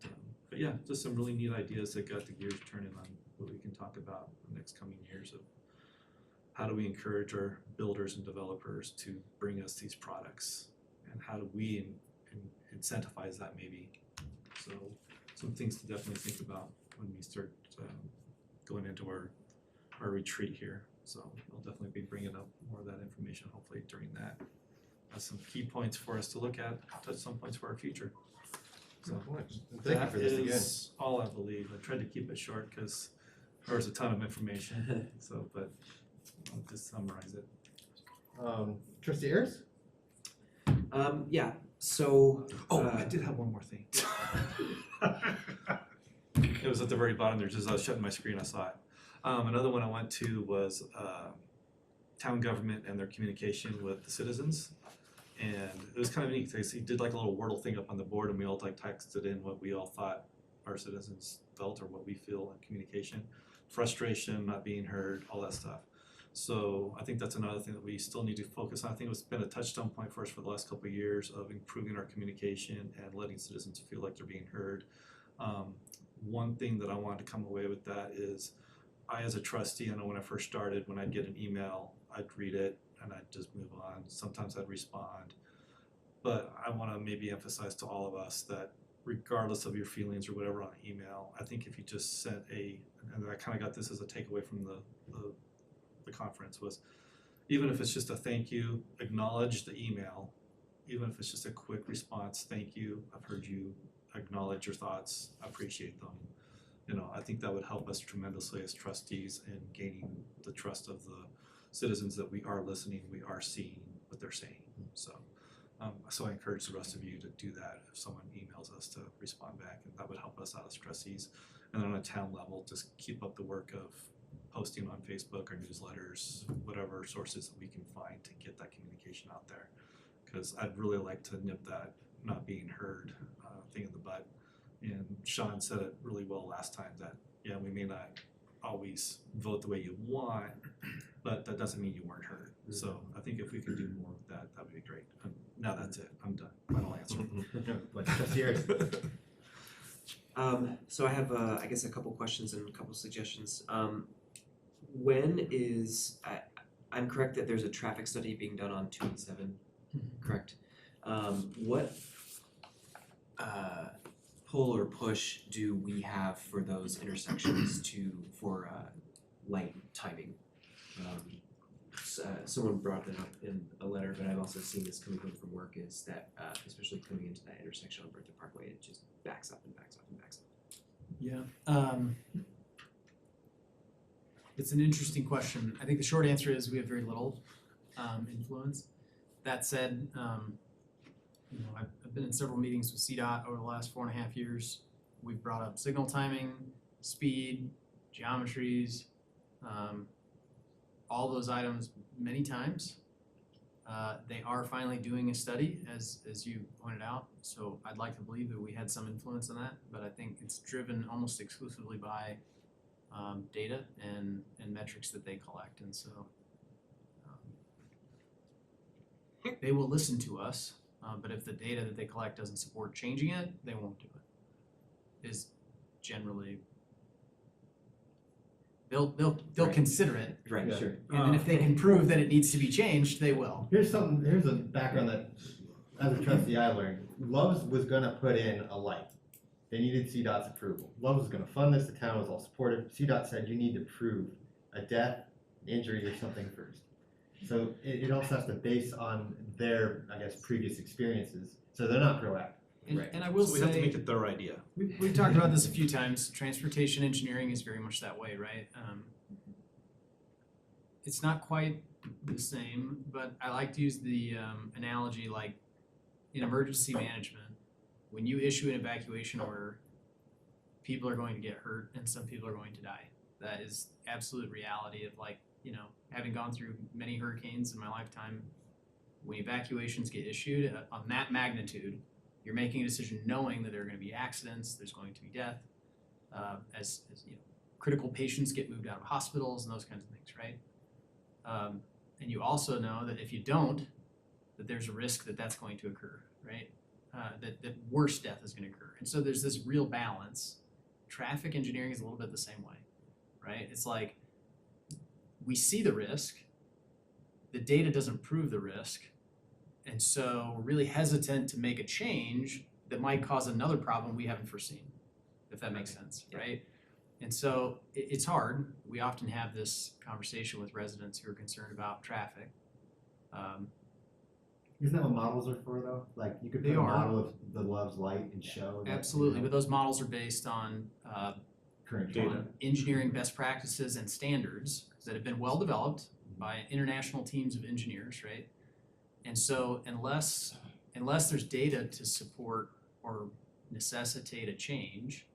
yeah, just some really neat ideas that got the gears turning on what we can talk about in the next coming years of how do we encourage our builders and developers to bring us these products, and how do we incentivize that maybe. So some things to definitely think about when we start going into our retreat here. So I'll definitely be bringing up more of that information hopefully during that. That's some key points for us to look at, touch some points for our future. So Thank you for this again. is all I believe. I tried to keep it short because there was a ton of information. So, but I'll just summarize it. Trustee Ayers? Yeah, so. I did have one more thing. It was at the very bottom there, just as I was shutting my screen, I saw it. Another one I went to was town government and their communication with the citizens. And it was kind of neat because he did like a little Wordle thing up on the board, and we all like texted in what we all thought our citizens felt or what we feel in communication. Frustration, not being heard, all that stuff. So I think that's another thing that we still need to focus on. I think it's been a touchstone point for us for the last couple of years of improving our communication and letting citizens feel like they're being heard. One thing that I wanted to come away with that is I, as a trustee, I know when I first started, when I'd get an email, I'd read it and I'd just move on. Sometimes I'd respond. But I want to maybe emphasize to all of us that regardless of your feelings or whatever on email, I think if you just sent and I kind of got this as a takeaway from the conference, was even if it's just a thank you, acknowledge the email. Even if it's just a quick response, thank you, I've heard you, acknowledge your thoughts, appreciate them. I think that would help us tremendously as trustees in gaining the trust of the citizens that we are listening, we are seeing what they're saying. So I encourage the rest of you to do that if someone emails us, to respond back, and that would help us out as trustees. And then on a town level, just keep up the work of posting on Facebook or newsletters, whatever sources that we can find to get that communication out there. Because I'd really like to nip that not being heard thing in the bud. And Sean said it really well last time that, yeah, we may not always vote the way you want, but that doesn't mean you weren't heard. So I think if we can do more of that, that would be great. Now that's it. I'm done. Final answer. Trustee Ayers? So I have, I guess, a couple questions and a couple suggestions. When is, I'm correct that there's a traffic study being done on 287, correct? What, pull or push do we have for those intersections for light timing? Someone brought it up in a letter, but I've also seen this coming home from work, is that especially coming into that intersection on Bertha Parkway, it just backs up and backs up and backs up. Yeah. It's an interesting question. I think the short answer is we have very little influence. That said, I've been in several meetings with CDOT over the last 4.5 years. We've brought up signal timing, speed, geometries, all those items many times. They are finally doing a study, as you pointed out, so I'd like to believe that we had some influence on that, but I think it's driven almost exclusively by data and metrics that they collect, and so they will listen to us, but if the data that they collect doesn't support changing it, they won't do it. Is generally they'll Right. consider it, Right, Yeah. sure. and then if they can prove that it needs to be changed, they will. Here's a background that, as a trustee, I learned. Love's was gonna put in a light. They needed CDOT's approval. Love's was gonna fund this, the town was all supportive. CDOT said you need to prove a death, injury, or something first. So it also has to base on their, I guess, previous experiences, so they're not proactive. And I will So we have to say, make it their idea. we've talked about this a few times, transportation engineering is very much that way, right? It's not quite the same, but I like to use the analogy like in emergency management, when you issue an evacuation order, people are going to get hurt and some people are going to die. That is absolute reality of having gone through many hurricanes in my lifetime. When evacuations get issued on that magnitude, you're making a decision knowing that there are going to be accidents, there's going to be death, as critical patients get moved out of hospitals and those kinds of things, right? And you also know that if you don't, that there's a risk that that's going to occur, right? That worse death is going to occur. And so there's this real balance. Traffic engineering is a little bit the same way, right? It's like we see the risk, the data doesn't prove the risk, and so we're really hesitant to make a change that might cause another problem we haven't foreseen, if that makes sense, right? And so it's hard. We often have this conversation with residents who are concerned about traffic. Isn't that what models are for, though? Like, you could put They a are. model of the Love's light and show that, Absolutely, but those models are based on current Data. engineering best practices and standards that have been well developed by international teams of engineers, right? And so unless there's data to support or necessitate a change,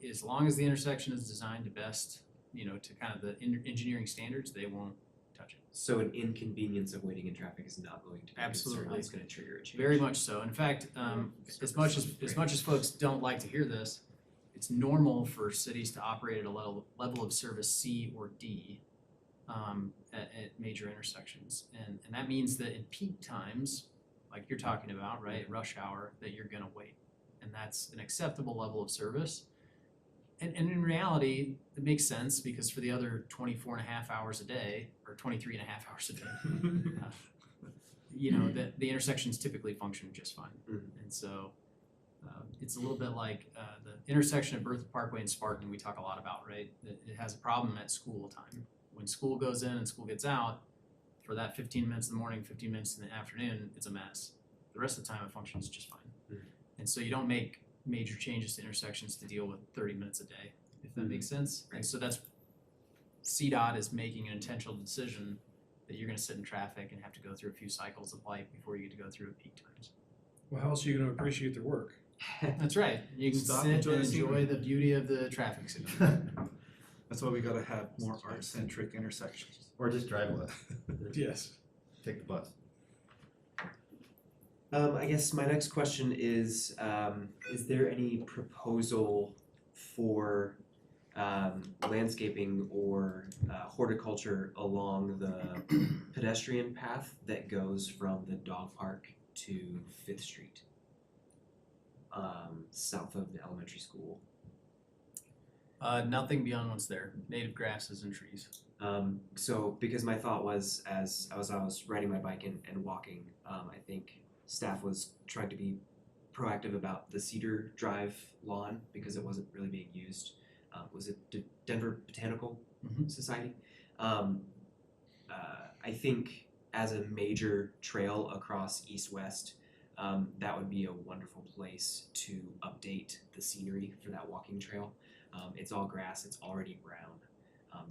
as long as the intersection is designed to best, to kind of the engineering standards, they won't touch it. So an inconvenience of waiting in traffic is not going to be a concern Absolutely. that's going to trigger a change. Very much so. In fact, as much as folks don't like to hear this, it's normal for cities to operate at a level of service C or D at major intersections, and that means that in peak times, like you're talking about, right, rush hour, that you're going to wait, and that's an acceptable level of service. And in reality, it makes sense because for the other 24 and a half hours a day, or 23 and a half hours a day, the intersections typically function just fine. And so it's a little bit like the intersection of Bertha Parkway and Spartan we talk a lot about, right? It has a problem at school time. When school goes in and school gets out, for that 15 minutes in the morning, 15 minutes in the afternoon, it's a mess. The rest of the time it functions just fine. And so you don't make major changes to intersections to deal with 30 minutes a day, if that makes sense. And so that's, CDOT is making an intentional decision that you're gonna sit in traffic and have to go through a few cycles of light before you get to go through at peak times. Well, how else are you gonna appreciate their work? That's right, you can Stop, sit enjoy and the scenery. enjoy the beauty of the traffic signal. That's why we gotta have more art-centric intersections. Or just drive less, Yes. take the bus. I guess my next question is there any proposal for landscaping or horticulture along the pedestrian path that goes from the dog park to 5th Street, south of the elementary school? Nothing beyond what's there, native grasses and trees. So because my thought was, as I was riding my bike and walking, I think staff was trying to be proactive about the Cedar Drive lawn because it wasn't really being used. Was it Denver Botanical Society? I think as a major trail across east-west, that would be a wonderful place to update the scenery for that walking trail. It's all grass, it's already brown.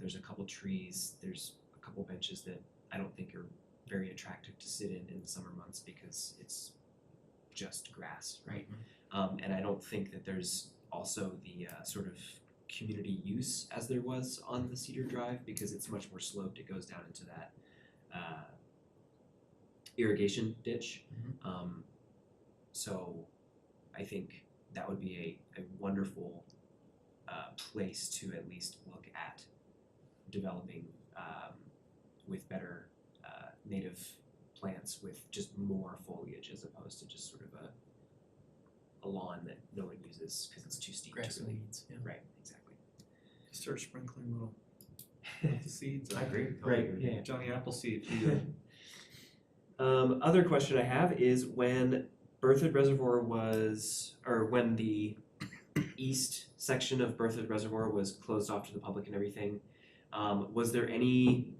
There's a couple trees, there's a couple benches that I don't think are very attractive to sit in the summer months because it's just grass, right? And I don't think that there's also the sort of community use as there was on the Cedar Drive because it's much more sloped. It goes down into that irrigation ditch. So I think that would be a wonderful place to at least look at developing with better native plants with just more foliage as opposed to just sort of a lawn that no one uses because it's too steep Grass to and really. weeds, yeah. Right, exactly. Start sprinkling little seeds. I agree. Right, yeah. Johnny Appleseed. You, Other question I have is when Berthoud Reservoir was, or when the east section of Berthoud Reservoir was closed off to the public and everything, was there any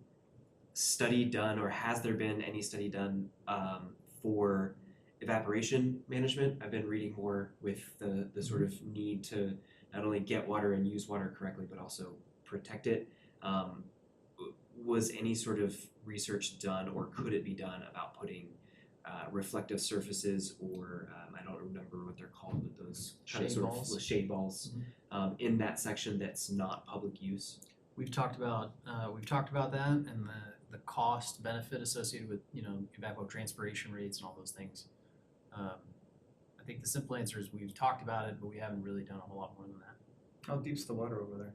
study done or has there been any study done for evaporation management? I've been reading more with the sort of need to not only get water and use water correctly, but also protect it. Was any sort of research done or could it be done about putting reflective surfaces or I don't remember what they're called, but those kind of Shade sort balls. of shade balls in that section that's not public use? We've talked about that and the cost benefit associated with, evapotranspiration rates and all those things. I think the simple answer is we've talked about it, but we haven't really done a whole lot more than that. how deep's the water over there?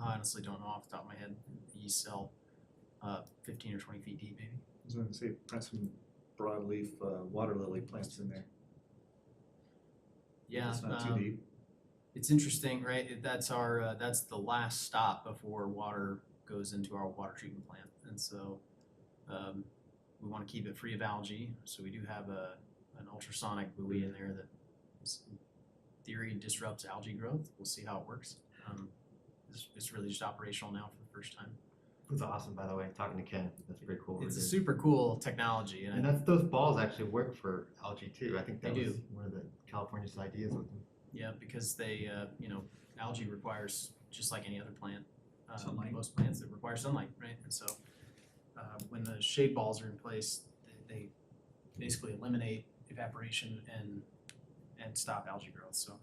I honestly don't know off the top of my head. The yeast cell, 15 or 20 feet deep maybe. I was going to say, plant some broadleaf water lily plants in there. Yeah, It's not too deep. It's interesting, right? That's the last stop before water goes into our water treatment plant, and so we want to keep it free of algae. So we do have an ultrasonic buoy in there that, in theory, disrupts algae growth. We'll see how it works. It's really just operational now for the first time. It's awesome, by the way, talking to Ken. That's pretty cool. It's a super cool technology, And that's, those balls actually work for algae too. I think that They was do. one of the California's ideas with them. yeah, because they, algae requires just like any other plant. Sunlight. Most plants that require sunlight, right? And so when the shade balls are in place, they basically eliminate evaporation and stop algae growth. So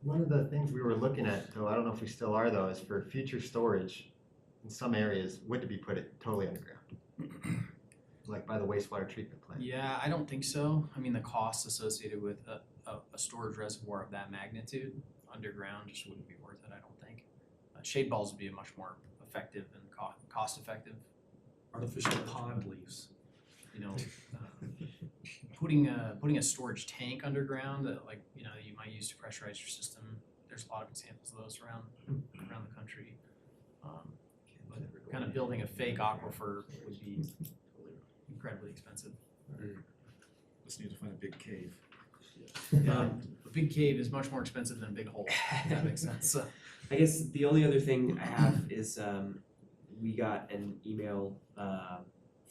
One of the things we were looking at, though, I don't know if we still are though, is for future storage in some areas, would to be put it totally underground. Like by the wastewater treatment plant. yeah, I don't think so. I mean, the costs associated with a storage reservoir of that magnitude underground just wouldn't be worth it, I don't think. Shade balls would be a much more effective and cost effective. Artificial pond leaves. Putting a storage tank underground that you might use to pressurize your system. There's a lot of examples of those around the country. Kind of building a fake aquifer would be incredibly expensive. Just need to find a big cave. A big cave is much more expensive than a big hole. If that makes sense. So, I guess the only other thing I have is we got an email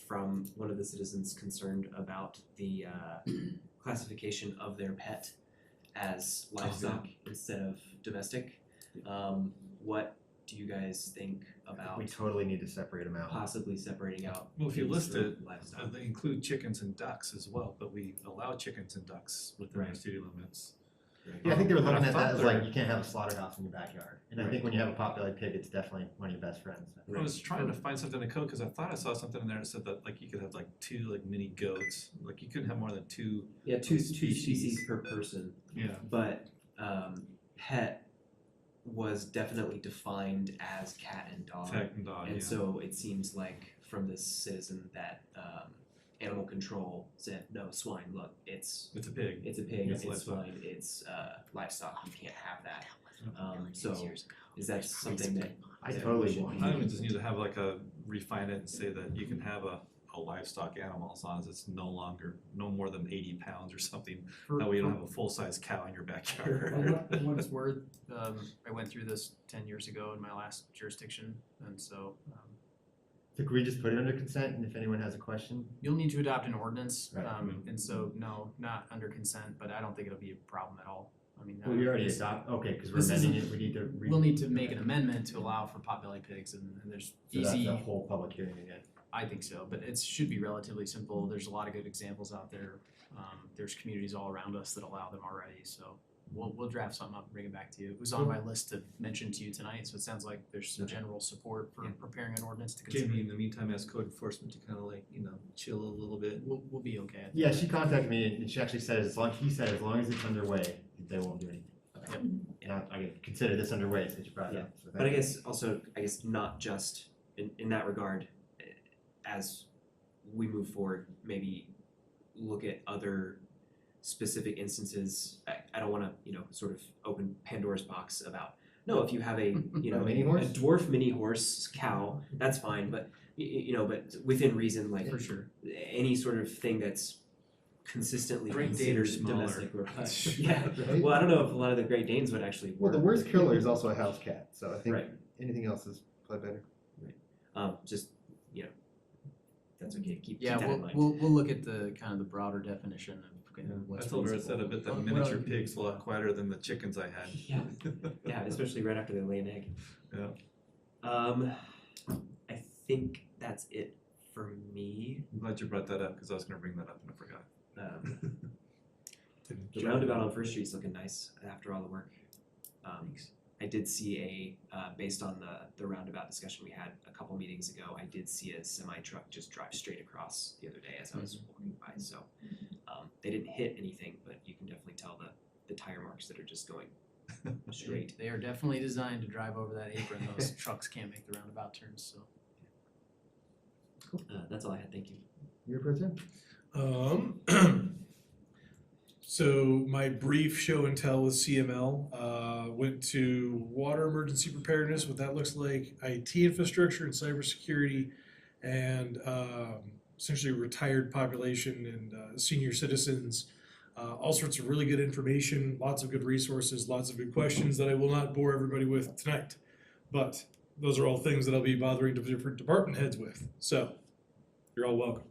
from one of the citizens concerned about the classification of their pet as livestock instead of domestic. What do you guys think about We totally need to separate them out. possibly separating out Well, if you pigs list from it, livestock? they include chickens and ducks as well, but we allow chickens and ducks within our Right. city limits. Yeah, I think they were But I looking at that thought as like, there- you can't have a slaughterhouse in your backyard. And I think when you have a potbelly pig, it's definitely one of your best friends. I was trying to find something in the code because I thought I saw something in there that said that like you could have like 2 like mini goats, like you couldn't have more than 2. Yeah, two species. species per person. Yeah. But pet was definitely defined as cat and dog. Cat and dog, And yeah. so it seems like from this citizen that animal control said, no, swine, look, it's It's a pig. a pig, It's it's livestock. swine, it's livestock, you can't have that. So is that something that I that totally we should want. be- I would just need to have like a refine it and say that you can have a a livestock animal as long as it's no more than 80 pounds or something. For- That way you don't for- have a full-size cow in your For backyard. what it's worth, I went through this 10 years ago in my last jurisdiction, and so, So could we just put it under consent, and if anyone has a question? you'll need to adopt an ordinance, Right. and so, no, not under consent, but I don't think it'll be a problem at all. I mean, Well, we already it's- adopt, okay, because we're this amending isn't- it, we need to. We'll need to make an amendment to allow for potbelly pigs, and there's So that's easy, a whole public hearing again. I think so, but it should be relatively simple. There's a lot of good examples out there. There's communities all around us that allow them already, so we'll draft something up and bring it back to you. It was on my list to mention to you tonight, so it sounds like there's some general support for Yeah. preparing an ordinance to consider. Jamie, in the meantime, ask code enforcement to kind of like, chill a little bit. We'll be okay. I think. Yeah, she contacted me, and she actually said, as long as it's underway, they won't do anything. Yep. And I consider this underway, since you brought it Yeah. up. so But I thank you. guess also, not just in that regard, as we move forward, maybe look at other specific instances. I don't wanna, sort of open Pandora's box about, no, if you have a, A mini horse? a dwarf mini horse cow, that's fine, but but within reason, like For sure. any sort of thing that's consistently Great Dane considered are smaller. domestic or yeah. Right? Well, I don't know if a lot of the Great Danes would actually Well, work. the worst killer is also a house cat, so I think Right. anything else is probably better. Just, that's okay, keep Yeah, that in we'll, mind. we'll look at the kind of the broader definition of I what's told her I feasible. said, I bet that What miniature other- pig's a lot quieter than the chickens I had. Yeah. Yeah, especially right after they lay an egg. Yeah. I think that's it for me. I'm glad you brought that up, because I was gonna bring that up and I forgot. The roundabout on First Street's looking nice after all the work. I did see based on the roundabout discussion we had a couple meetings ago, I did see a semi truck just drive straight across the other day as I was walking by, so. They didn't hit anything, but you can definitely tell the tire marks that are just going straight. They are definitely designed to drive over that apron. Those trucks can't make the roundabout turns, so. That's all I had, thank you. Your pro tem? So my brief show and tell with CML went to water emergency preparedness, what that looks like, IT infrastructure and cybersecurity, and essentially retired population and senior citizens. All sorts of really good information, lots of good resources, lots of good questions that I will not bore everybody with tonight. But those are all things that I'll be bothering different department heads with. So you're all welcome.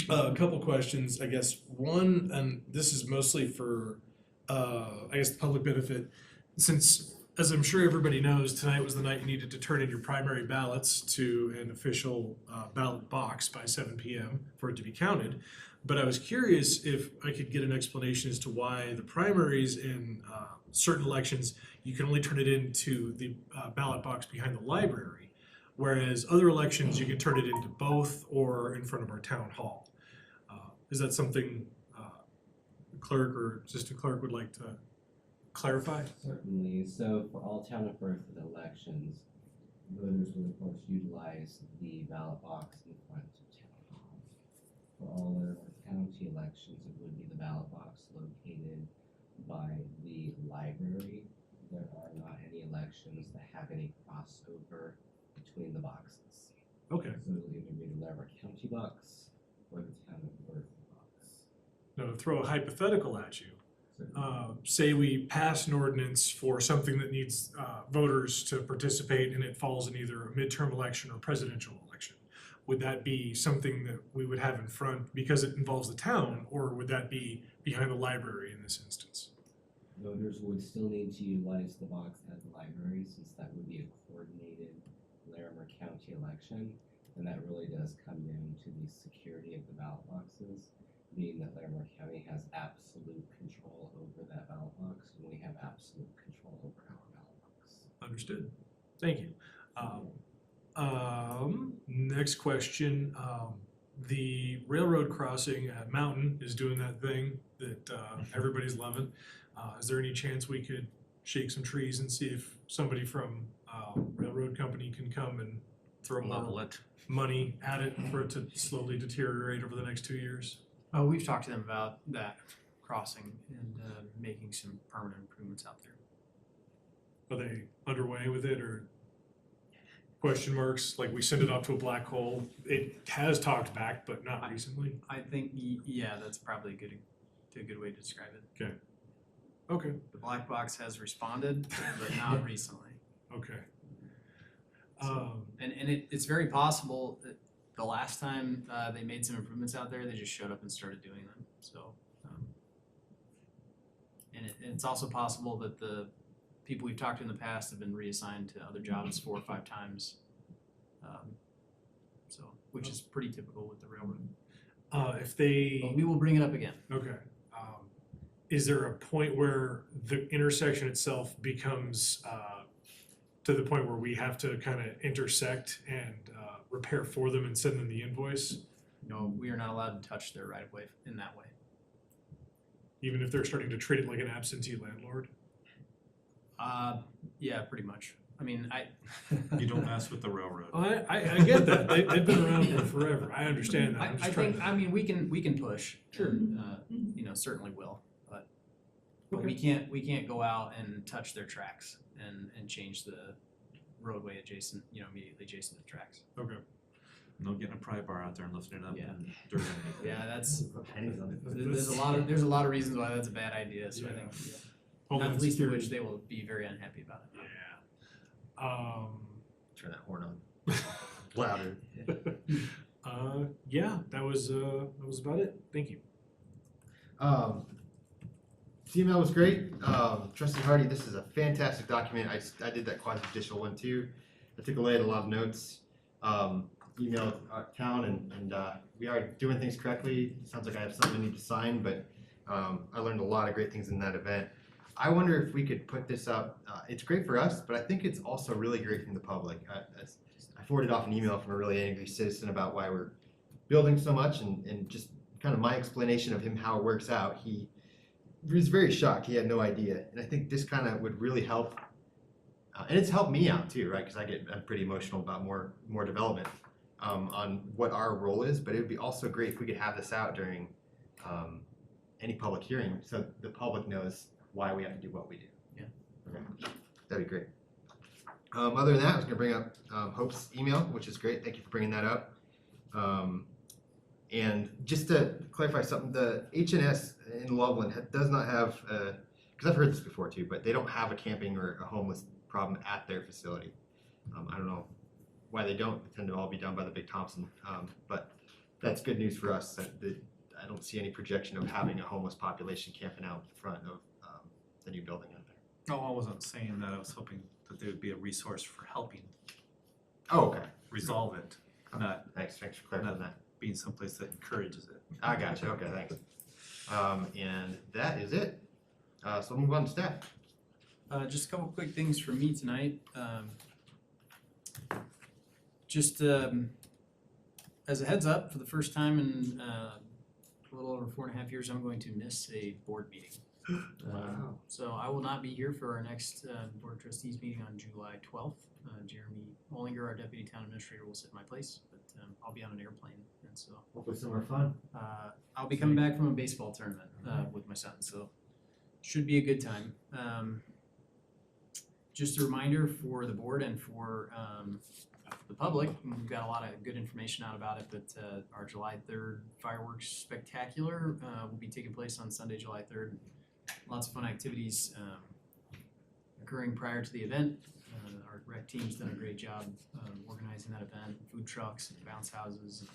A couple questions, I guess. One, and this is mostly for, the public benefit. Since, as I'm sure everybody knows, tonight was the night you needed to turn in your primary ballots to an official ballot box by 7 p.m. for it to be counted. But I was curious if I could get an explanation as to why the primaries in certain elections, you can only turn it into the ballot box behind the library. Whereas other elections, you can turn it into both or in front of our town hall. Is that something clerk or assistant clerk would like to clarify? Certainly. So for all town of Berthoud elections, voters would of course utilize the ballot box in front of town hall. For all other county elections, it would be the ballot box located by the library. There are not any elections that have any crossover between the boxes. Okay. So it'll either be the Larimer County box or the town of Berthoud box. Now, to throw a hypothetical at you, Certainly. say we pass an ordinance for something that needs voters to participate and it falls in either a midterm election or presidential election. Would that be something that we would have in front because it involves the town, or would that be behind the library in this instance? Voters would still need to utilize the box at the library, since that would be a coordinated Larimer County election. And that really does come down to the security of the ballot boxes, being that Larimer County has absolute control over that ballot box, and we have absolute control over our ballot box. Understood. Thank you. Next question. The railroad crossing at Mountain is doing that thing that everybody's loving. Is there any chance we could shake some trees and see if somebody from railroad company can come and throw Level more it. money at it for it to slowly deteriorate over the next 2 years? Oh, we've talked to them about that crossing and making some permanent improvements out there. Are they underway with it, or? question marks, like we send it off to a black hole. It has talked back, but not recently. I think, yeah, that's probably a good way to describe it. Okay, The black box has responded, but not recently. okay. And it's very possible that the last time they made some improvements out there, they just showed up and started doing them. So, and it's also possible that the people we've talked to in the past have been reassigned to other jobs 4 or 5 times. So, which is pretty typical with the railroad. If they. But we will bring it up again. Okay. Is there a point where the intersection itself becomes to the point where we have to kind of intersect and repair for them and send them the invoice, No, we are not allowed to touch their right of way in that way. even if they're starting to treat it like an absentee landlord? Yeah, pretty much. I mean, You don't mess with the railroad. I get that. They've been around for forever. I understand that. I'm I just trying think, to. I mean, we can push. Sure. And, you know, certainly will, but we can't go out and touch their tracks and change the roadway adjacent, you know, immediately adjacent to the tracks. Okay. No getting a pry bar out there and lifting it up Yeah. and dirt. Yeah, that's, Put pennies on it. there's a lot of reasons why that's a bad idea, so I think, Homeland not least of Security. which they will be very unhappy about it. Yeah. Turn that horn on. Louder. Yeah, that was about it. Thank you. CML was great. Trustee Hardy, this is a fantastic document. I did that quasi-judicial one too. I took away a lot of notes. Emailed town and we are doing things correctly. Sounds like I have something I need to sign, but I learned a lot of great things in that event. I wonder if we could put this up. It's great for us, but I think it's also really great from the public. I forwarded off an email from a really angry citizen about why we're building so much and just kind of my explanation of him how it works out. He was very shocked. He had no idea. And I think this kind of would really help. And it's helped me out too, right? Because I'm pretty emotional about more development on what our role is. But it would be also great if we could have this out during any public hearing so the public knows why we have to do what we do. Yeah. Okay. That'd be great. Other than that, I was going to bring up Hope's email, which is great. Thank you for bringing that up. And just to clarify something, the HNS in Loveland does not have, because I've heard this before too, but they don't have a camping or a homeless problem at their facility. I don't know why they don't. They tend to all be done by the Big Thompson. But that's good news for us. That I don't see any projection of having a homeless population camping out in front of the new building out there. No, I wasn't saying that. I was hoping that there would be a resource for helping Oh, okay. resolve it, not Thanks for clarifying that. being someplace that encourages it. I got you. Okay, thanks. And that is it. So we'll move on to staff. Just a couple quick things from me tonight. As a heads up, for the first time in a little over 4.5 years, I'm going to miss a board meeting. Wow. So I will not be here for our next Board of Trustees meeting on July 12th. Jeremy Ollinger, our Deputy Town Administrator, will sit in my place, but I'll be on an airplane, and so Hopefully somewhere fun. I'll be coming back from a baseball tournament with my son, so should be a good time. Just a reminder for the board and for the public, we've got a lot of good information out about it, but our July 3rd fireworks spectacular will be taking place on Sunday, July 3rd. Lots of fun activities occurring prior to the event. Our rec team's done a great job organizing that event, food trucks and bounce houses, and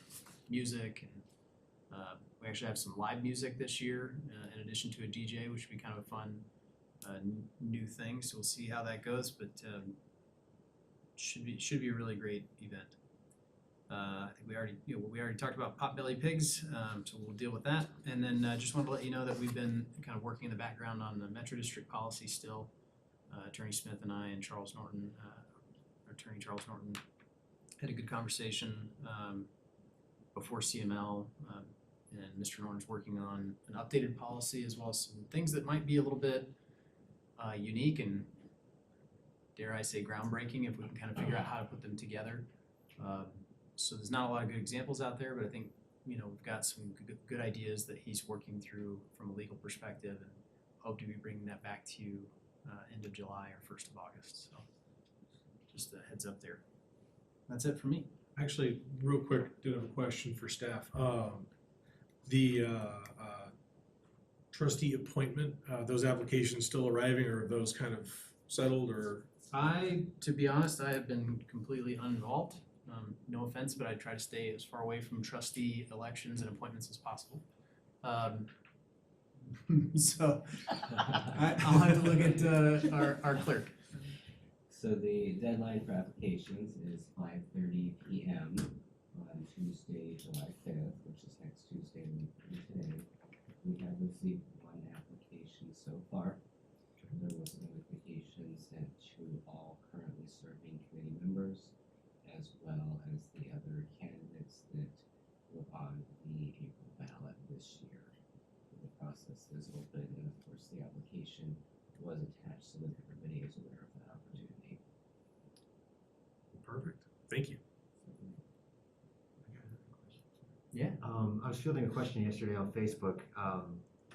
music, and we actually have some live music this year in addition to a DJ, which would be kind of a fun new thing. So we'll see how that goes, but should be a really great event. I think we already talked about potbelly pigs, so we'll deal with that. And then just wanted to let you know that we've been kind of working in the background on the Metro District policy still. Attorney Smith and I and Charles Norton, Attorney Charles Norton, had a good conversation before CML, and Mr. Norton's working on an updated policy as well as some things that might be a little bit unique and, dare I say, groundbreaking if we can kind of figure out how to put them together. So there's not a lot of good examples out there, but I think, we've got some good ideas that he's working through from a legal perspective, and hope to be bringing that back to you end of July or 1st of August. So just a heads up there. that's it for me. Actually, real quick, did have a question for staff. The trustee appointment, those applications still arriving, or are those kind of settled, or? To be honest, I have been completely uninvolved. No offense, but I try to stay as far away from trustee elections and appointments as possible. So I'll have to look at our clerk. So the deadline for applications is 5:30 PM on Tuesday, July 5th, which is next Tuesday, a week from today. We have received one application so far. There was a notification sent to all currently serving committee members, as well as the other candidates that were on the April ballot this year. The process is open, and of course, the application was attached so that everybody is aware of that opportunity. Perfect, thank you. I was fielding a question yesterday on Facebook,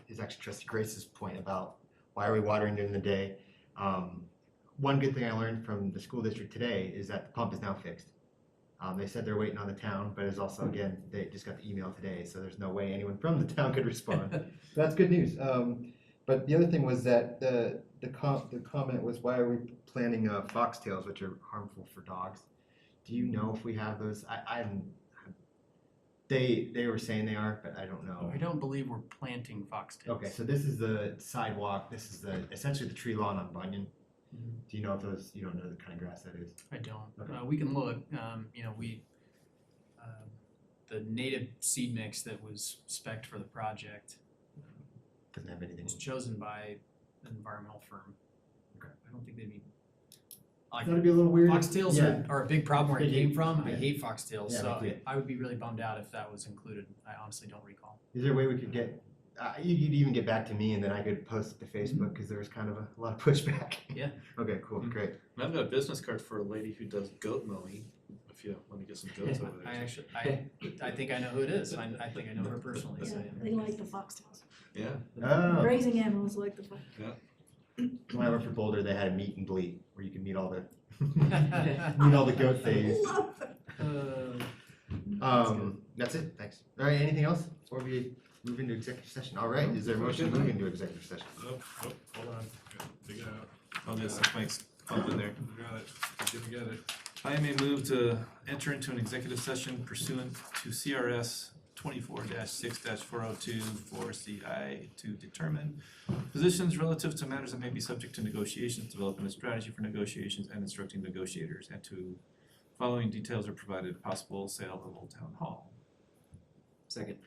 is actually Trustee Grace's point about why are we watering during the day? One good thing I learned from the school district today is that the pump is now fixed. They said they're waiting on the town, but it's also, again, they just got the email today, so there's no way anyone from the town could respond. So that's good news. But the other thing was that the comment was, why are we planting foxtails, which are harmful for dogs? Do you know if we have those? They were saying they are, but I don't know. I don't believe we're planting foxtails. Okay, so this is the sidewalk, this is essentially the tree lawn on Bunyan. Do you know if those, you don't know the kind of grass that is? I don't. Okay. We can look. The native seed mix that was spec'd for the project Doesn't have anything. was chosen by an environmental firm. Okay. I don't think they'd be. I thought it'd be a little weird. Foxtails Yeah. are a big problem where I Big came hate. from. I Yeah. hate foxtails, Yeah, so me too. I would be really bummed out if that was included. I honestly don't recall. Is there a way we could get, you could even get back to me and then I could post it to Facebook, because there was kind of a lot of pushback. Yeah. Okay, cool, great. And I've got a business card for a lady who does goat mowing, if you want to get some goats over there. I think I know who it is. I think I know her personally. So Yeah, they like the foxtails. Yeah. Oh, Grazing animals like the foxtails. when I worked for Boulder, they had a meet and bleat, where you could meet all the, meet all the goats they use. Love it. That's it, thanks. All right, anything else before we move into executive session? All right, is there a motion to move into executive session? Oh, hold on, dig it out. Oh, this Mike's up in there. You got it, you got it. I may move to enter into an executive session pursuant to CRS 24-6-402 4CI to determine positions relative to matters that may be subject to negotiations, development of strategy for negotiations, and instructing negotiators, and to following details are provided: possible sale of Old Town Hall. Second.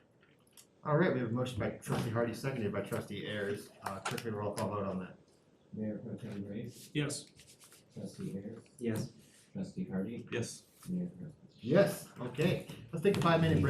All right, we have a motion by Trustee Hardy, seconded by Trustee Ayers. Quickly roll call vote on that. Mayor Pro Tem Grace, Yes. Trustee Ayers, Yes. Trustee Hardy, Yes. Mayor Pro Tem. Yes, okay. Let's take a 5-minute break.